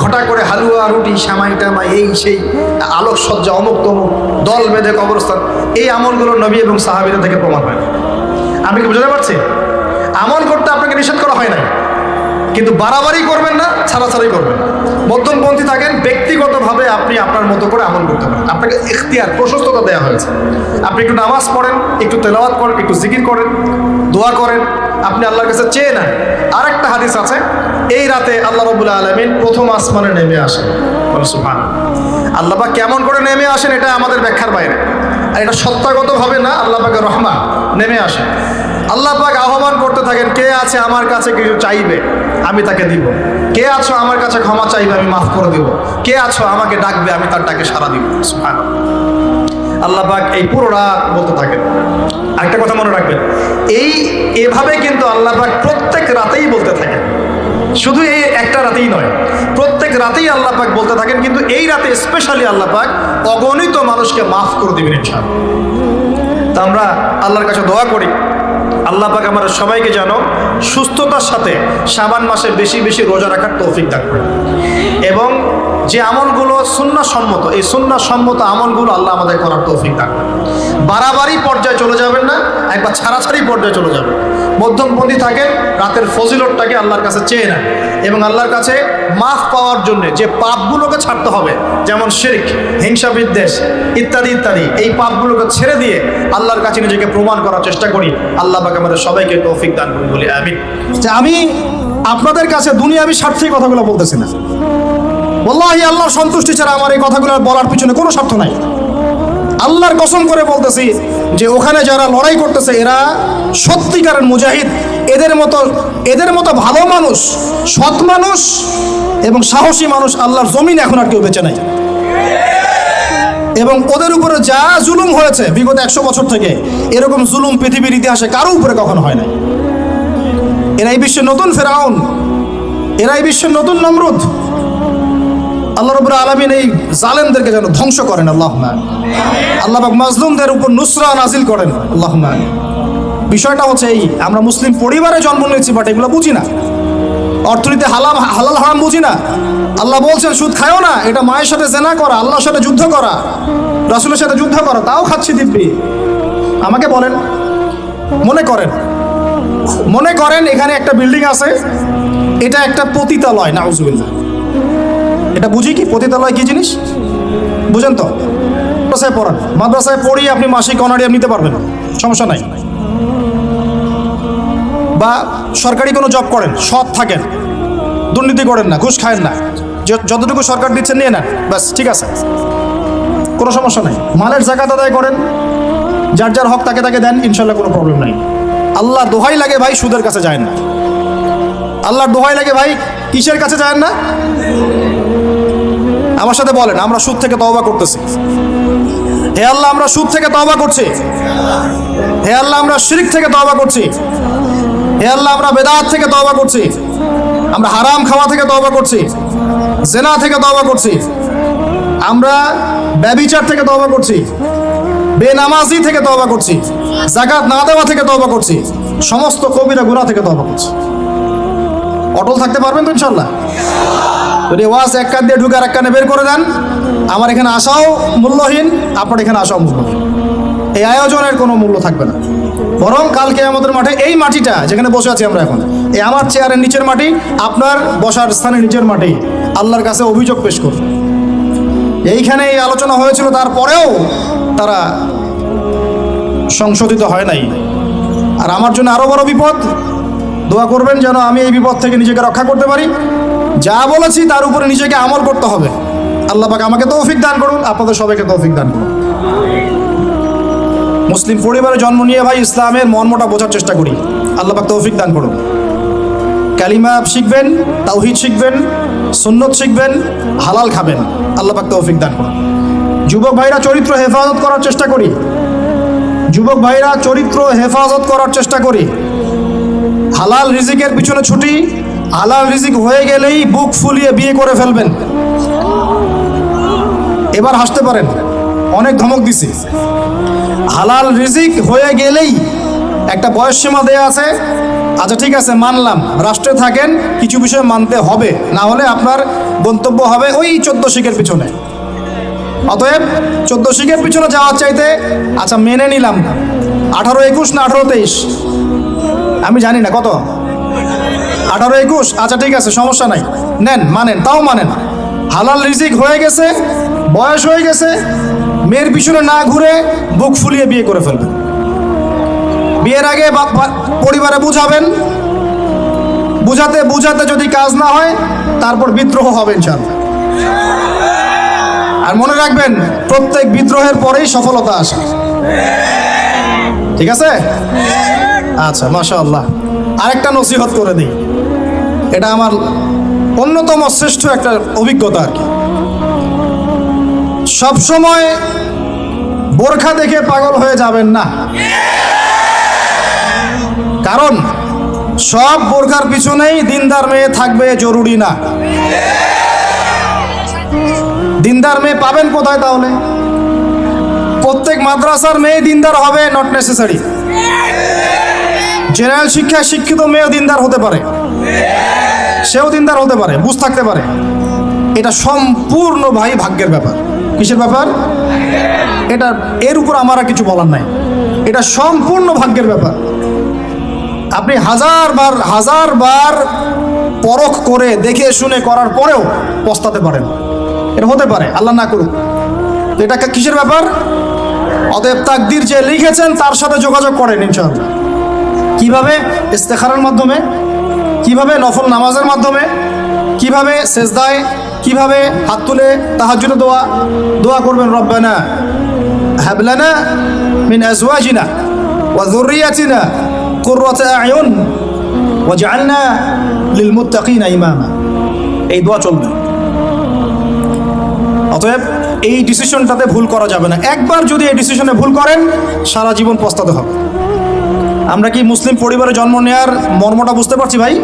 ঘটা করে হালুয়া রুটি সামাই টামাই এই সেই আলোকসজ্জা অমুক তমুক দল বেঁধে কবরস্থান, এই আমলগুলো নবী এবং সাহাবীদের থেকে প্রমাণ হয়। আমি কি বুঝতে পারছি? আমল করতে আপনাকে নিষেধ করা হয় নাই, কিন্তু বাড়াবাড়ি করবেন না, ছাড়াছাড়ি করবেন না, মধ্যমপন্থী থাকেন। ব্যক্তিগতভাবে আপনি আপনার মতো করে আমল করতে পারেন, আপনাকে ইখতিয়ার প্রশস্ততা দেওয়া হয়েছে। আপনি একটু নামাজ পড়েন, একটু তেলাওয়াত করেন, একটু জিকির করেন, দোয়া করেন, আপনি আল্লাহর কাছে চেয়ে নেন। আরেকটা হাদিস আছে, এই রাতে আল্লাহ রাব্বুল আলামিন প্রথম আসমানে নেমে আসেন। সুবহানাল্লাহ। আল্লাহ পাক কেমন করে নেমে আসেন এটা আমাদের ব্যাখ্যার বাইরে, আর এটা সত্তাগতভাবে না, আল্লাহ পাকের রহমান নেমে আসেন। আল্লাহ পাক আহ্বান করতে থাকেন, কে আছে আমার কাছে কিছু চাইবে আমি তাকে দিব, কে আছো আমার কাছে ক্ষমা চাইবে আমি মাফ করে দিব, কে আছো আমাকে ডাকবে আমি তার ডাকে সাড়া দিব। সুবহানাল্লাহ। আল্লাহ পাক এই পুরো রাত বলতে থাকেন। আরেকটা কথা মনে রাখবেন, এভাবে কিন্তু আল্লাহ পাক প্রত্যেক রাতেই বলতে থাকেন, শুধু এই একটা রাতেই নয়, প্রত্যেক রাতেই আল্লাহ পাক বলতে থাকেন। কিন্তু এই রাতে স্পেশালি আল্লাহ পাক অগণিত মানুষকে মাফ করে দিবেন ইনশাআল্লাহ। তা আমরা আল্লাহর কাছে দোয়া করি, আল্লাহ পাক আমাদের সবাইকে যেন সুস্থতার সাথে শাবান মাসে বেশি বেশি রোজা রাখার তৌফিক দান করেন, এবং যে আমলগুলো সুন্নাহ সম্মত, এই সুন্নাহ সম্মত আমলগুলো আল্লাহ আমাদের করার তৌফিক দান করেন। বাড়াবাড়ি পর্যায়ে চলে যাবেন না, একবার ছাড়াছাড়ি পর্যায়ে চলে যাবেন, মধ্যমপন্থী থাকেন, রাতের ফজিলতটাকে আল্লাহর কাছে চেয়ে নেন, এবং আল্লাহর কাছে মাফ পাওয়ার জন্য যে পাপগুলোকে ছাড়তে হবে, যেমন শিরক, হিংসা বিদ্বেষ ইত্যাদি ইত্যাদি, এই পাপগুলোকে ছেড়ে দিয়ে আল্লাহর কাছে নিজেকে প্রমাণ করার চেষ্টা করি। আল্লাহ পাক আমাদের সবাইকে তৌফিক দান করুন, বলি আমিন। আমি আপনাদের কাছে দুনিয়াবি স্বার্থে কথাগুলো বলতেছি না, ওয়াল্লাহি আল্লাহর সন্তুষ্টি ছাড়া আমার এই কথাগুলো বলার পিছনে কোনো স্বার্থ নাই। আল্লাহর কসম করে বলতেছি যে ওখানে যারা লড়াই করতেছে এরা সত্যিকারের মুজাহিদ, এদের মতো ভালো মানুষ, সৎ মানুষ এবং সাহসী মানুষ আল্লাহর জমিন এখন আর কেউ বেঁচে নাই। এবং ওদের উপরে যা জুলুম হয়েছে বিগত 100 বছর থেকে, এরকম জুলুম পৃথিবীর ইতিহাসে কারো উপরে কখনো হয় না। এরাই বিশ্বের নতুন ফেরাউন, এরাই বিশ্বের নতুন নমরুদ। আল্লাহ রাব্বুল আলামিন এই জালেমদেরকে যেন ধ্বংস করেন, আল্লাহুম্মা আমিন। আল্লাহ পাক মাজলুমদের উপর নুসরা নাজিল করেন, আল্লাহুম্মা আমিন। বিষয়টা হচ্ছে এই, আমরা মুসলিম পরিবারে জন্ম নিয়েছি, বাট এগুলো বুঝি না, অর্থনীতি হালাল হারাম বুঝি না। আল্লাহ বলছেন সুদ খায়ও না, এটা মায়ের সাথে জেনা করা, আল্লাহর সাথে যুদ্ধ করা, রাসূলের সাথে যুদ্ধ করা, তাও খাচ্ছি দিব্যি। আমাকে বলেন, মনে করেন এখানে একটা বিল্ডিং আছে, এটা একটা পতিতালয়, নাউজুবিল্লাহ। এটা বুঝি কি পতিতালয় কি জিনিস বুঝেন তো? মাদ্রাসায় পড়ান, মাদ্রাসায় পড়িয়ে আপনি মাসিক অনারিয়াম নিতে পারবেন, সমস্যা নাই। বা সরকারি কোনো জব করেন, সৎ থাকেন, দুর্নীতি করেন না, ঘুষ খায়েন না, যতটুকু সরকার দিচ্ছেন নিয়ে নেন, ব্যাস ঠিক আছে, কোনো সমস্যা নাই। মালের যাকাত আদায় করেন, যার যার হক তাকে তাকে দেন, ইনশাল্লাহ কোনো প্রবলেম নাই। আল্লাহর দোহাই লাগে ভাই সুদের কাছে যায় না, আল্লাহর দোহাই লাগে ভাই কিসের কাছে যায় না? আমার সাথে বলেন, আমরা সুদ থেকে তওবা করতেছি। হে আল্লাহ, আমরা সুদ থেকে তওবা করছি। হে আল্লাহ, আমরা শিরক থেকে তওবা করছি। হে আল্লাহ, আমরা বেদাত থেকে তওবা করছি। আমরা হারাম খাওয়া থেকে তওবা করছি, জেনা থেকে তওবা করছি, আমরা ব্যভিচার থেকে তওবা করছি, বেনামাজি থেকে তওবা করছি, যাকাত না দেওয়া থেকে তওবা করছি, সমস্ত কবিরা গুনাহ থেকে তওবা করছি। অটল থাকতে পারবেন তো ইনশাআল্লাহ? যদি ওয়াজ এক কান দিয়ে ঢুকে আর এক কানে বের করে দেন, আমার এখানে আসাও মূল্যহীন, আপনার এখানে আসাও মূল্যহীন, এই আয়োজনের কোনো মূল্য থাকবে না। বরং কালকে আমাদের মাঠে এই মাটিটা যেখানে বসে আছি আমরা এখন, এই আমার চেয়ারের নিচের মাটি, আপনার বসার স্থানের নিচের মাটি, আল্লাহর কাছে অভিযোগ পেশ করুন। এইখানে এই আলোচনা হয়েছিল, তারপরেও তারা সংশোধিত হয় নাই। আর আমার জন্য আরও বড় বিপদ, দোয়া করবেন যেন আমি এই বিপদ থেকে নিজেকে রক্ষা করতে পারি। যা বলেছি তার উপরে নিজেকে আমল করতে হবে, আল্লাহ পাক আমাকে তৌফিক দান করুন, আপনাদের সবাইকে তৌফিক দান করুন। মুসলিম পরিবারে জন্ম নিয়ে ভাই ইসলামের মর্মটা বোঝার চেষ্টা করি। আল্লাহ পাক তৌফিক দান করুন। কালিমা শিখবেন, তাওহীদ শিখবেন, সুন্নত শিখবেন, হালাল খাবেন। আল্লাহ পাক তৌফিক দান করুন। যুবক ভাইরা চরিত্র হেফাজত করার চেষ্টা করি। যুবক ভাইরা চরিত্র হেফাজত করার চেষ্টা করি। হালাল রিজিকের পিছনে ছুটি, হালাল রিজিক হয়ে গেলেই বুক ফুলিয়ে বিয়ে করে ফেলবেন। এবার হাসতে পারেন, অনেক ধমক দিছি। হালাল রিজিক হয়ে গেলেই একটা বয়স সীমা দেয়া আছে, আচ্ছা ঠিক আছে মানলাম, রাষ্ট্রে থাকেন কিছু বিষয় মানতে হবে, না হলে আপনার গন্তব্য হবে ওই 14 শিখের পিছনে। অতএব 14 শিখের পিছনে যাওয়ার চাইতে আচ্ছা মেনে নিলাম 18-21 না 18-23, আমি জানি না কত, 18-21, আচ্ছা ঠিক আছে সমস্যা নাই, নেন, মানেন, তাও মানেন। হালাল রিজিক হয়ে গেছে, বয়স হয়ে গেছে, মেয়ের পিছনে না ঘুরে বুক ফুলিয়ে বিয়ে করে ফেলবেন। বিয়ের আগে পরিবারে বুঝাবেন, বুঝাতে বুঝাতে যদি কাজ না হয় তারপর বিদ্রোহ হবে ইনশাআল্লাহ। আর মনে রাখবেন প্রত্যেক বিদ্রোহের পরেই সফলতা আসে, ঠিক আছে? আচ্ছা মাশাআল্লাহ। আরেকটা নসিহত করে দিই, এটা আমার অন্যতম শ্রেষ্ঠ একটা অভিজ্ঞতা আর কি। সবসময় বোরখা দেখে পাগল হয়ে যাবেন না, কারণ সব বোরখার পিছনেই দিনদার মেয়ে থাকবে জরুরি না। দিনদার মেয়ে পাবেন কোথায় তাহলে? প্রত্যেক মাদ্রাসার মেয়ে দিনদার হবে নট নেসেসারি। জেনারেল শিক্ষায় শিক্ষিত মেয়েও দিনদার হতে পারে, সেও দিনদার হতে পারে, বুঝ থাকতে পারে। এটা সম্পূর্ণ ভাই ভাগ্যের ব্যাপার। কিসের ব্যাপার? এটা এর উপর আমার আর কিছু বলার নাই, এটা সম্পূর্ণ ভাগ্যের ব্যাপার। আপনি হাজার বার পরখ করে দেখে শুনে করার পরেও পস্তাতে পারেন, এটা হতে পারে, আল্লাহ না করুক। তো এটা কিসের ব্যাপার? অতএব তাকদির যে লিখেছেন তার সাথে যোগাযোগ করেন ইনশাআল্লাহ। কিভাবে? ইস্তেখারার মাধ্যমে, কিভাবে নফল নামাজের মাধ্যমে, কিভাবে সেজদায়, কিভাবে হাত তুলে তাহাজ্জুদে দোয়া করবেন, রব্বানা হাব লানা মিন আজওয়াজিনা ওয়া যুররিয়াতিনা কুররাতা আয়ুন ওয়াজআলনা লিল মুত্তাকিনা ইমামা। এই দোয়া চলবে। অতএব এই ডিসিশনটাতে ভুল করা যাবে না। একবার যদি এই ডিসিশনে ভুল করেন সারা জীবন পস্তাতে হবে। আমরা কি মুসলিম পরিবারে জন্ম নেওয়ার মর্মটা বুঝতে পারছি ভাই?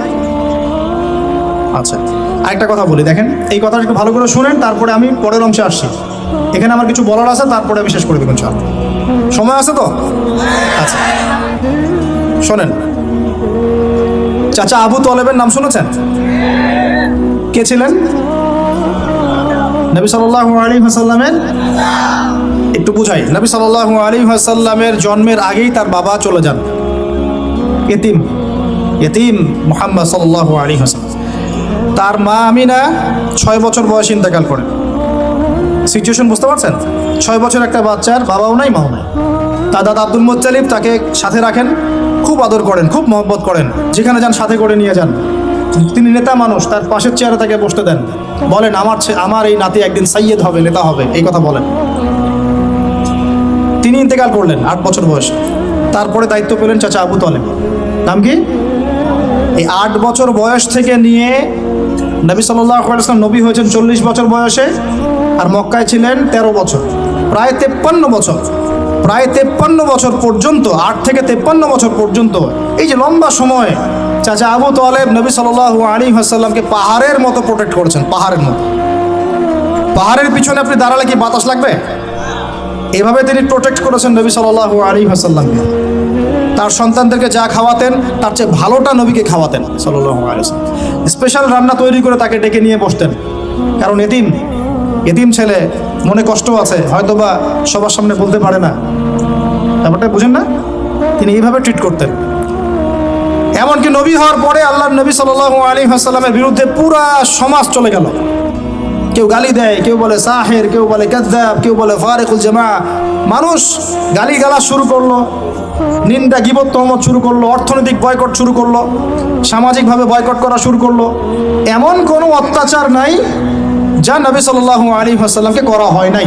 আচ্ছা আরেকটা কথা বলি, দেখেন এই কথাটা একটু ভালো করে শুনেন, তারপরে আমি পরের অংশে আসছি। এখানে আমার কিছু বলার আছে, তারপরে আমি শেষ করে দেবেন। সময় আছে তো? আচ্ছা শোনেন, চাচা আবু তলেবের নাম শুনেছেন? কে ছিলেন? নবী সাল্লাল্লাহু আলাইহি ওয়াসাল্লামের, একটু বুঝাই, নবী সাল্লাল্লাহু আলাইহি ওয়াসাল্লামের জন্মের আগেই তার বাবা চলে যান, ইতিম মুহাম্মদ সাল্লাল্লাহু আলাইহি ওয়াসাল্লাম। তার মা আমিনা 6 বছর বয়সে ইন্তেকাল করেন। সিচুয়েশন বুঝতে পারছেন? 6 বছর একটা বাচ্চার বাবাও নাই, মাও নাই। তার দাদা আব্দুল মুত্তালিব তাকে সাথে রাখেন, খুব আদর করেন, খুব মহব্বত করেন, যেখানে যান সাথে করে নিয়ে যান। তিনি নেতা মানুষ, তার পাশের চেয়ারে তাকে বসতে দেন, বলেন আমার এই নাতি একদিন সাইয়েদ হবে, নেতা হবে, এই কথা বলেন। তিনি ইন্তেকাল করলেন 8 বছর বয়সে। তারপরে দায়িত্ব পেলেন চাচা আবু তলেব। নাম কি? এই 8 বছর বয়স থেকে নিয়ে নবী সাল্লাল্লাহু আলাইহি ওয়াসাল্লাম নবী হয়েছেন 40 বছর বয়সে, আর মক্কায় ছিলেন 13 বছর, প্রায় 53 বছর। প্রায় 53 বছর পর্যন্ত, 8 থেকে 53 বছর পর্যন্ত, এই যে লম্বা সময় চাচা আবু তলেব নবী সাল্লাল্লাহু আলাইহি ওয়াসাল্লামকে পাহাড়ের মতো প্রোটেক্ট করেছেন, পাহাড়ের মতো। পাহাড়ের পিছনে আপনি দাঁড়ালে কি বাতাস লাগবে? এভাবে তিনি প্রোটেক্ট করেছেন নবী সাল্লাল্লাহু আলাইহি ওয়াসাল্লামকে। তার সন্তানদেরকে যা খাওয়াতেন তার চেয়ে ভালোটা নবীকে খাওয়াতেন সাল্লাল্লাহু আলাইহি ওয়াসাল্লাম। স্পেশাল রান্না তৈরি করে তাকে ডেকে নিয়ে বসতেন, কারণ এতিম ছেলে, মনে কষ্ট আছে, হয়তোবা সবার সামনে বলতে পারে না, ব্যাপারটা বুঝেন না? তিনি এইভাবে ট্রিট করতেন। এমনকি নবী হওয়ার পরে আল্লাহর নবী সাল্লাল্লাহু আলাইহি ওয়াসাল্লামের বিরুদ্ধে পুরা সমাজ চলে গেল। কেউ গালি দেয়, কেউ বলে সাহের, কেউ বলে কাযযাব, কেউ বলে ফারিকুল জামা। মানুষ গালিগালাজ শুরু করলো, নিন্দা গীবত তহমত শুরু করলো, অর্থনৈতিক বয়কট শুরু করলো, সামাজিকভাবে বয়কট করা শুরু করলো। এমন কোনো অত্যাচার নাই যা নবী সাল্লাল্লাহু আলাইহি ওয়াসাল্লামকে করা হয় নাই।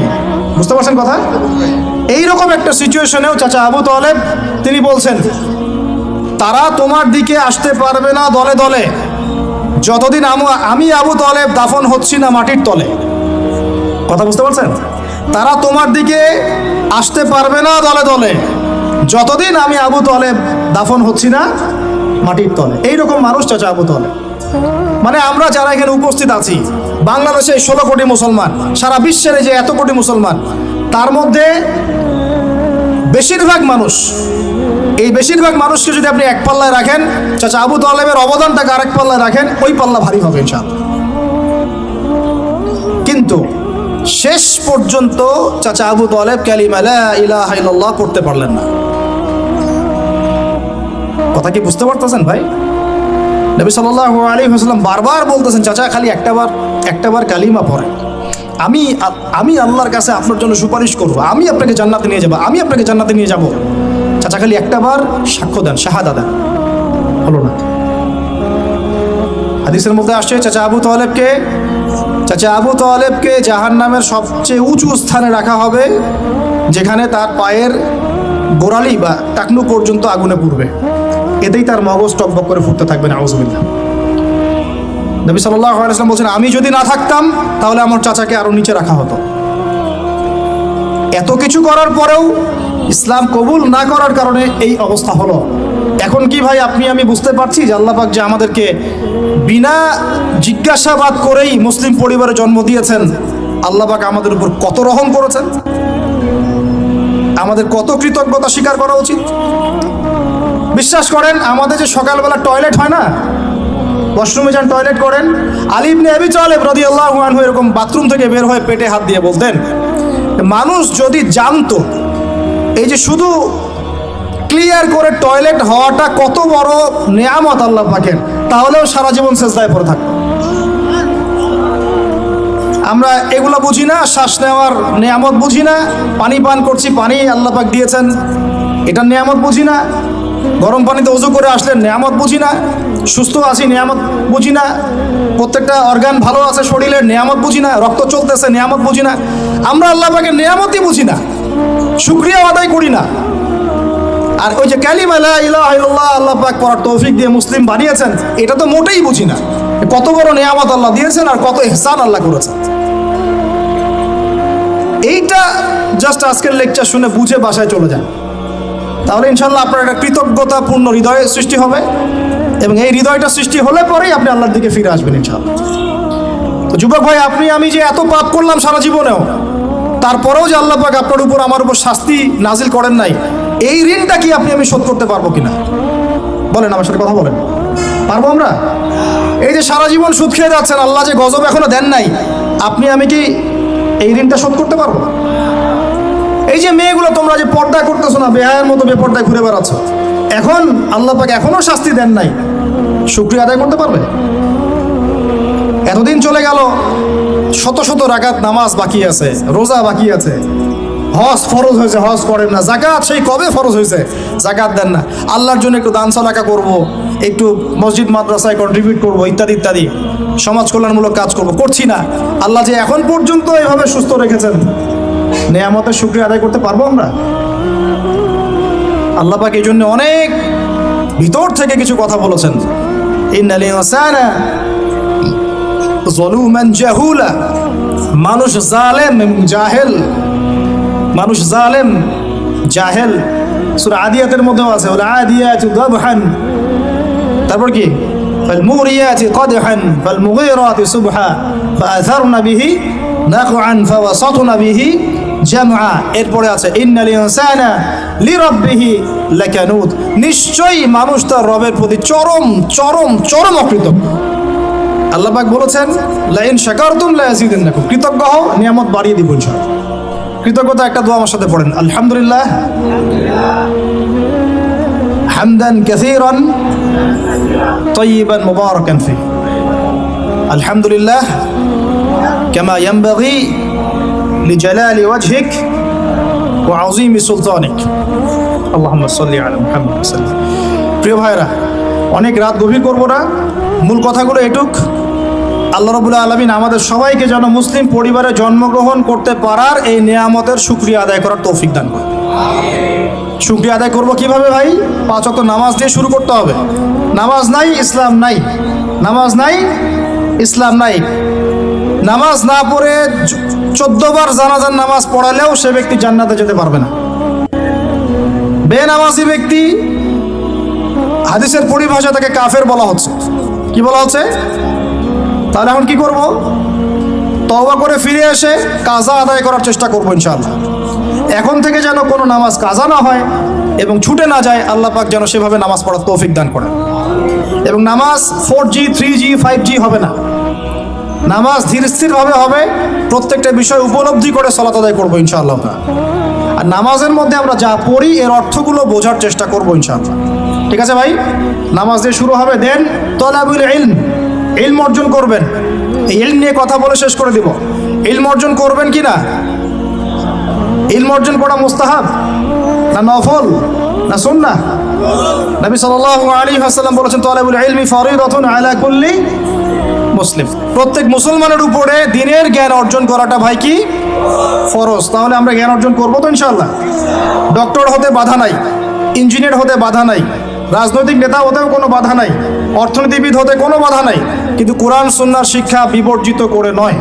বুঝতে পারছেন কথা? এইরকম একটা সিচুয়েশনেও চাচা আবু তালেব তিনি বলছেন, তারা তোমার দিকে আসতে পারবে না দলে দলে যতদিন আমি আবু তালেব দাফন হচ্ছি না মাটির তলে। কথা বুঝতে পারছেন? তারা তোমার দিকে আসতে পারবে না দলে দলে যতদিন আমি আবু তালেব দাফন হচ্ছি না মাটির তলে। এইরকম মানুষ চাচা আবু তালেব। মানে আমরা যারা এখানে উপস্থিত আছি, বাংলাদেশে 16 কোটি মুসলমান, সারা বিশ্বের যে এত কোটি মুসলমান, তার মধ্যে বেশিরভাগ মানুষ, এই বেশিরভাগ মানুষকে যদি আপনি এক পাল্লায় রাখেন, চাচা আবু তালেবের অবদানটাকে আরেক পাল্লায় রাখেন, ওই পাল্লা ভারী হবে ইনশাআল্লাহ। কিন্তু শেষ পর্যন্ত চাচা আবু তালেব কালিমা লা ইলাহা ইল্লাল্লাহ পড়তে পারলেন না। কথা কি বুঝতে পারতেছেন ভাই? নবী সাল্লাল্লাহু আলাইহি ওয়াসাল্লাম বারবার বলতেছেন, চাচা খালি একটাবার কালিমা পড়েন, আমি আল্লাহর কাছে আপনার জন্য সুপারিশ করব, আমি আপনাকে জান্নাতে নিয়ে যাব, আমি আপনাকে জান্নাতে নিয়ে যাব। চাচা খালি একটাবার সাক্ষ্য দেন, শাহাদা দেন, হলো না। হাদিসের মধ্যে আসছে চাচা আবু তালেবকে জাহান্নামের সবচেয়ে উঁচু স্থানে রাখা হবে, যেখানে তার পায়ের গোড়ালি বা টাকনু পর্যন্ত আগুনে পুড়বে, এতেই তার মগজ টকবক করে ফুটতে থাকবে। নাউযুবিল্লাহ। নবী সাল্লাল্লাহু আলাইহি ওয়াসাল্লাম বলছেন, আমি যদি না থাকতাম তাহলে আমার চাচাকে আরো নিচে রাখা হতো। এত কিছু করার পরেও ইসলাম কবুল না করার কারণে এই অবস্থা হলো। এখন কি ভাই আমি বুঝতে পারছি যে আল্লাহ পাক যে আমাদেরকে বিনা জিজ্ঞাসাবাদ করেই মুসলিম পরিবারে জন্ম দিয়েছেন, আল্লাহ পাক আমাদের উপর কত রহম করেছেন, আমাদের কত কৃতজ্ঞতা স্বীকার করা উচিত। বিশ্বাস করেন, আমাদের যে সকালবেলা টয়লেট হয় না, ওয়াশরুমে যান টয়লেট করেন, আলী ইবনে আবি তালেব রাদিয়াল্লাহু আনহু এরকম বাথরুম থেকে বের হয়ে পেটে হাত দিয়ে বলতেন, মানুষ যদি জানতো এই যে শুধু ক্লিয়ার করে টয়লেট হওয়াটা কত বড় নেয়ামত আল্লাহ পাকের, তাহলেও সারা জীবন সেজদায় পড়ে থাকতো। আমরা এগুলো বুঝি না, শ্বাস নেওয়ার নেয়ামত বুঝি না, পানি পান করছি, পানি আল্লাহ পাক দিয়েছেন, এটার নেয়ামত বুঝি না, গরম পানিতে ওযু করে আসলেন নেয়ামত বুঝি না, সুস্থ আছি নেয়ামত বুঝি না, প্রত্যেকটা অর্গান ভালো আছে শরীরের নেয়ামত বুঝি না, রক্ত চলতেছে নেয়ামত বুঝি না। আমরা আল্লাহ পাকের নেয়ামতই বুঝি না, শুকরিয়া আদায় করি না। আর ওই যে কালিমা লা ইলাহা ইল্লাল্লাহ আল্লাহ পাক পড়ার তৌফিক দিয়ে মুসলিম বানিয়েছেন, এটা তো মোটেই বুঝি না। কত বড় নেয়ামত আল্লাহ দিয়েছেন আর কত ইহসান আল্লাহ করেছেন। এইটা জাস্ট আজকের লেকচার শুনে বুঝে বাসায় চলে যান, তাহলে ইনশাল্লাহ আপনার একটা কৃতজ্ঞতাপূর্ণ হৃদয় সৃষ্টি হবে, এবং এই হৃদয়টা সৃষ্টি হলে পরেই আপনি আল্লাহর দিকে ফিরে আসবেন ইনশাআল্লাহ। তো যুবক ভাই, আমি যে এত পাপ করলাম সারা জীবনেও, তারপরেও যে আল্লাহ পাক আপনার উপর আমার উপর শাস্তি নাজিল করেন নাই, এই ঋণটা কি আমি শোধ করতে পারবো কিনা? বলেন, আমার সাথে কথা বলেন, পারবো আমরা? এই যে সারা জীবন সুদ খেয়ে যাচ্ছেন, আল্লাহ যে গজব এখনো দেন নাই, আমি কি এই ঋণটা শোধ করতে পারবো? এই যে মেয়েগুলো তোমরা যে পর্দা করতেছো না, বেহায়ের মতো বেপর্দায় ঘুরে বেড়াচ্ছ, এখন আল্লাহ পাক এখনো শাস্তি দেন নাই, শুকরিয়া আদায় করতে পারবে? এতদিন চলে গেল, শত শত রাকাত নামাজ বাকি আছে, রোজা বাকি আছে, হজ ফরজ হয়েছে, হজ করেন না, যাকাত সেই কবে ফরজ হয়েছে, যাকাত দেন না, আল্লাহর জন্য একটু দান সাদাকা করব, একটু মসজিদ মাদ্রাসায় কন্ট্রিবিউট করব, ইত্যাদি ইত্যাদি সমাজ কল্যাণমূলক কাজ করছি না। আল্লাহ যে এখন পর্যন্ত এভাবে সুস্থ রেখেছেন, নেয়ামতের শুকরিয়া আদায় করতে পারবো আমরা? আল্লাহ পাক এই জন্য অনেক ভিতর থেকে কিছু কথা বলেছেন, ইন্নাল ইনসানা যালুমান জাহুলা, মানুষ জালেম জাহেল, মানুষ জালেম জাহেল। সূরা আদিয়াতের মধ্যেও আছে, ওয়াল আদিয়াতু দাবহান, তারপর কি ফাল মুগরিয়াতি কদহান ফাল মুগীরাতি সুবহা ফাআথারনা বিহি নাকআন ফাওয়াসাতনা বিহি জামআ। এরপরে আছে ইন্নাল ইনসানা লিরাব্বিহি লাকানুত, নিশ্চয়ই মানুষ তার রবের প্রতি চরম চরম চরম অকৃতজ্ঞ। আল্লাহ পাক বলেছেন, লা ইন শাকারতুম লা ইয়াজিদান্নাকুম, কৃতজ্ঞ হও নিয়ামত বাড়িয়ে দিব ইনশাআল্লাহ। কৃতজ্ঞতা একটা দোয়া আমার সাথে পড়েন, আলহামদুলিল্লাহ হামদান কাসীরান তাইয়িবান মুবারাকান ফি, আলহামদুলিল্লাহ কামা ইয়ানবাগি লিজালালি ওয়াজহিক ওয়া আযীমি সুলতানিক, আল্লাহুম্মা সাল্লি আলা মুহাম্মাদ সাল্লাল্লাহু আলাইহি। প্রিয় ভাইরা, অনেক রাত গভীর করব না, মূল কথাগুলো এটুক, আল্লাহ রাব্বুল আলামিন আমাদের সবাইকে যেন মুসলিম পরিবারে জন্মগ্রহণ করতে পারার এই নেয়ামতের শুকরিয়া আদায় করার তৌফিক দান করে। শুকরিয়া আদায় করব কিভাবে ভাই? 5 ওয়াক্ত নামাজ দিয়ে শুরু করতে হবে। নামাজ নাই ইসলাম নাই, নামাজ নাই ইসলাম নাই। নামাজ না পড়ে 14 বার জানাজার নামাজ পড়ালেও সে ব্যক্তি জান্নাতে যেতে পারবে না। বেনামাজি ব্যক্তি, হাদিসের পরিভাষা তাকে কাফের বলা হচ্ছে। কি বলা হচ্ছে? তাহলে এখন কি করব? তওবা করে ফিরে এসে কাজা আদায় করার চেষ্টা করবো ইনশাআল্লাহ। এখন থেকে যেন কোনো নামাজ কাজা না হয় এবং ছুটে না যায়। আল্লাহ পাক যেন সেভাবে নামাজ পড়ার তৌফিক দান করেন। এবং নামাজ 4G 3G 5G হবে না, নামাজ ধীর স্থিরভাবে হবে। প্রত্যেকটা বিষয় উপলব্ধি করে সালাত আদায় করবো ইনশাআল্লাহ। আর নামাজের মধ্যে আমরা যা পড়ি এর অর্থগুলো বোঝার চেষ্টা করবো ইনশাআল্লাহ। ঠিক আছে ভাই? নামাজ দিয়ে শুরু হবে। দেন তলাবুল ইলম, ইলম অর্জন করবেন। এই ইলম নিয়ে কথা বলে শেষ করে দিব। ইলম অর্জন করবেন কি না? ইলম অর্জন করা মুস্তাহাব না নফল না সুন্নাহ? নবী সাল্লাল্লাহু আলাইহি ওয়াসাল্লাম বলেছেন তলাবুল ইলমি ফরিদাতুন আলা কুল্লি মুসলিম। প্রত্যেক মুসলমানের উপরে দ্বীনের জ্ঞান অর্জন করাটা ভাই কি? ফরজ। তাহলে আমরা জ্ঞান অর্জন করবো তো ইনশাআল্লাহ। ডক্টর হতে বাধা নাই, ইঞ্জিনিয়ার হতে বাধা নাই, রাজনৈতিক নেতা হতেও কোনো বাধা নাই, অর্থনীতিবিদ হতে কোনো বাধা নাই, কিন্তু কোরআন সুন্নাহর শিক্ষা বিবর্জিত করে নয়।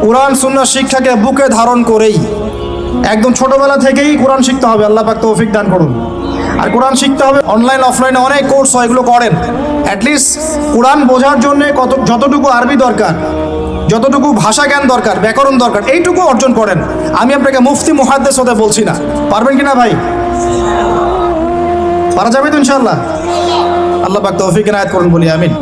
কোরআন সুন্নাহর শিক্ষাকে বুকে ধারণ করেই একদম ছোটবেলা থেকেই কোরআন শিখতে হবে। আল্লাহ পাক তৌফিক দান করুন। আর কোরআন শিখতে হবে অনলাইন অফলাইনে অনেক কোর্স হয়, এগুলো করেন। অ্যাটলিস্ট কোরআন বোঝার জন্য যতটুকু আরবি দরকার, যতটুকু ভাষা জ্ঞান দরকার, ব্যাকরণ দরকার, এইটুকু অর্জন করেন। আমি আপনাকে মুফতি মুহাদ্দিস হতে বলছি না। পারবেন কিনা ভাই? পারা যাবে তো ইনশাআল্লাহ। আল্লাহ পাক তৌফিক ইনায়াত করুন বলি আমিন।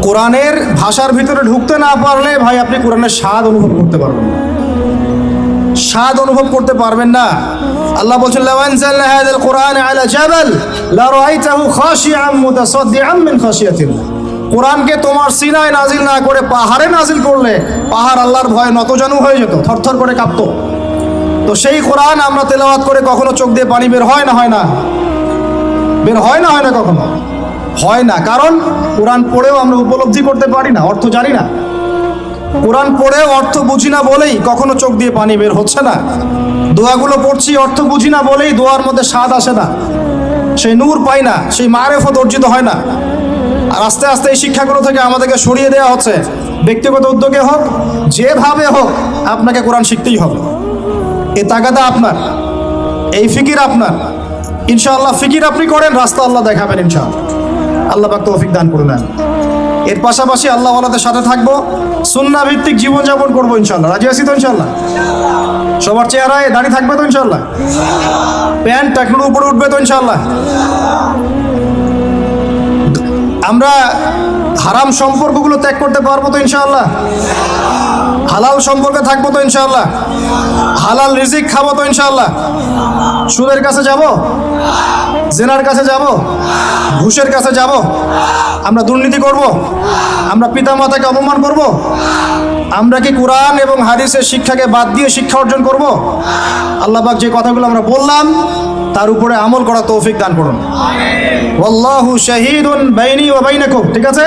কোরআনের ভাষার ভিতরে ঢুকতে না পারলে ভাই আপনি কোরআনের স্বাদ অনুভব করতে পারবেন না, স্বাদ অনুভব করতে পারবেন না। আল্লাহ বলছেন লাউ আনজালনা হাযাল কুরআন আলা জাবাল লা রাআইতাহু খাশিআম মুতাসাদ্দিআম মিন খাশিয়াতিল্লাহ। কোরআনকে তোমার সিনায় নাজিল না করে পাহাড়ে নাজিল করলে পাহাড় আল্লাহর ভয়ে নতজানু হয়ে যেত, থরথর করে কাঁপতো। তো সেই কোরআন আমরা তেলাওয়াত করে কখনো চোখ দিয়ে পানি বের হয় না? হয় না? বের হয় না? হয় না? কখনো হয় না। কারণ কোরআন পড়েও আমরা উপলব্ধি করতে পারি না, অর্থ জানি না। কোরআন পড়েও অর্থ বুঝি না বলেই কখনো চোখ দিয়ে পানি বের হচ্ছে না। দোয়াগুলো পড়ছি অর্থ বুঝি না বলেই দোয়ার মধ্যে স্বাদ আসে না, সেই নূর পাই না, সেই মারেফত অর্জিত হয় না। আর আস্তে আস্তে এই শিক্ষাগুলো থেকে আমাদেরকে সরিয়ে দেওয়া হচ্ছে। ব্যক্তিগত উদ্যোগে হোক, যেভাবে হোক, আপনাকে কোরআন শিখতেই হবে। এ তাগাদা আপনার, এই ফিকির আপনার। ইনশাআল্লাহ ফিকির আপনি করেন, রাস্তা আল্লাহ দেখাবেন ইনশাআল্লাহ। আল্লাহ পাক তৌফিক দান করুন। এর পাশাপাশি আল্লাহ ওয়ালাদের সাথে থাকবো, সুন্নাহ ভিত্তিক জীবনযাপন করবো ইনশাআল্লাহ। রাজি আছি তো ইনশাআল্লাহ? সবার চেহারায় দাঁড়িয়ে থাকবে তো ইনশাআল্লাহ? প্যান্ট টাকনুর উপরে উঠবে তো ইনশাআল্লাহ? আমরা হারাম সম্পর্কগুলো ত্যাগ করতে পারবো তো ইনশাআল্লাহ? হালাল সম্পর্কে থাকবো তো ইনশাআল্লাহ? হালাল রিজিক খাবো তো ইনশাআল্লাহ? সুদের কাছে যাব, জেনার কাছে যাব, ঘুষের কাছে যাব? আমরা দুর্নীতি করব? আমরা পিতামাতাকে অপমান করব? আমরা কি কোরআন এবং হাদিসের শিক্ষাকে বাদ দিয়ে শিক্ষা অর্জন করব? আল্লাহ পাক যে কথাগুলো আমরা বললাম তার উপরে আমল করা তৌফিক দান করুন। ওয়াল্লাহু শাহীদুন বাইনি ওয়া বাইনাকুম। ঠিক আছে?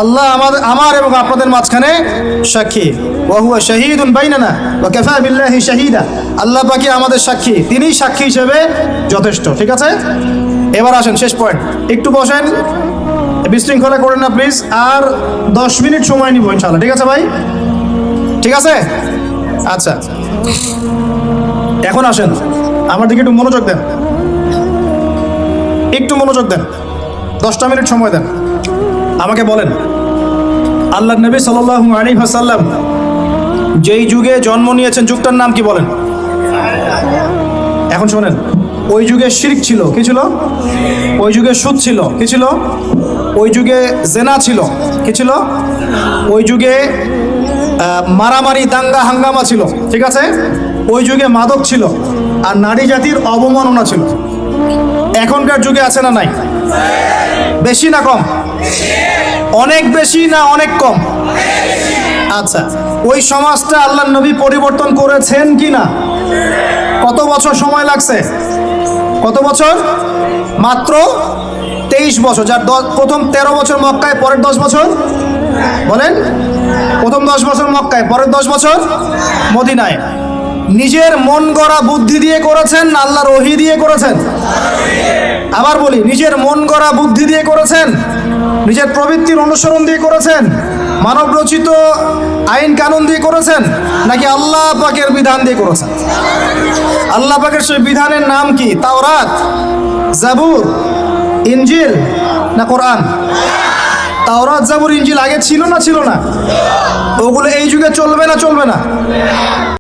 আল্লাহ আমার এবং আপনাদের মাঝখানে সাক্ষী। ওয়া হুয়া শাহীদুন বাইনানা ওয়া কাফা বিল্লাহি শাহীদা। আল্লাহ পাকই আমাদের সাক্ষী, তিনিই সাক্ষী হিসেবে যথেষ্ট। ঠিক আছে? এবার আসেন শেষ পয়েন্ট। একটু বসেন, বিশৃঙ্খলা করেন না প্লিজ। আর 10 মিনিট সময় নিব ইনশাআল্লাহ। ঠিক আছে ভাই? ঠিক আছে? আচ্ছা, এখন আসেন আমার দিকে একটু মনোযোগ দেন, একটু মনোযোগ দেন। 10টা মিনিট সময় দেন। আমাকে বলেন, আল্লাহর নবী সাল্লাল্লাহু আলাইহি ওয়াসাল্লাম যেই যুগে জন্ম নিয়েছেন যুগটার নাম কি বলেন? এখন শোনেন, ওই যুগে শিরক ছিল। কি ছিল? ওই যুগে সুদ ছিল। কি ছিল? ওই যুগে জেনা ছিল। কি ছিল? ওই যুগে মারামারি দাঙ্গা হাঙ্গামা ছিল। ঠিক আছে? ওই যুগে মাদক ছিল আর নারী জাতির অবমাননা ছিল। এখনকার যুগে আছে না নাই? বেশি না কম? অনেক বেশি না অনেক কম? আচ্ছা, ওই সমাজটা আল্লাহর নবী পরিবর্তন করেছেন কি না? কত বছর সময় লাগছে? কত বছর? মাত্র 23 বছর, যার প্রথম 13 বছর মক্কায়, পরের 10 বছর বলেন, প্রথম 10 বছর মক্কায়, পরের 10 বছর মদিনায়। নিজের মন গড়া বুদ্ধি দিয়ে করেছেন না আল্লাহর ওহী দিয়ে করেছেন? আবার বলি, নিজের মন গড়া বুদ্ধি দিয়ে করেছেন, নিজের প্রবৃত্তির অনুসরণ দিয়ে করেছেন, মানব রচিত আইন কানুন দিয়ে করেছেন, নাকি আল্লাহ পাকের বিধান দিয়ে করেছেন? আল্লাহ পাকের সেই বিধানের নাম কি? তাওরাত, জাবুর, ইনজিল না কোরআন? তাওরাত, জাবুর, ইনজিল আগে ছিল না ছিল না? ওগুলো এই যুগে চলবে না চলবে না?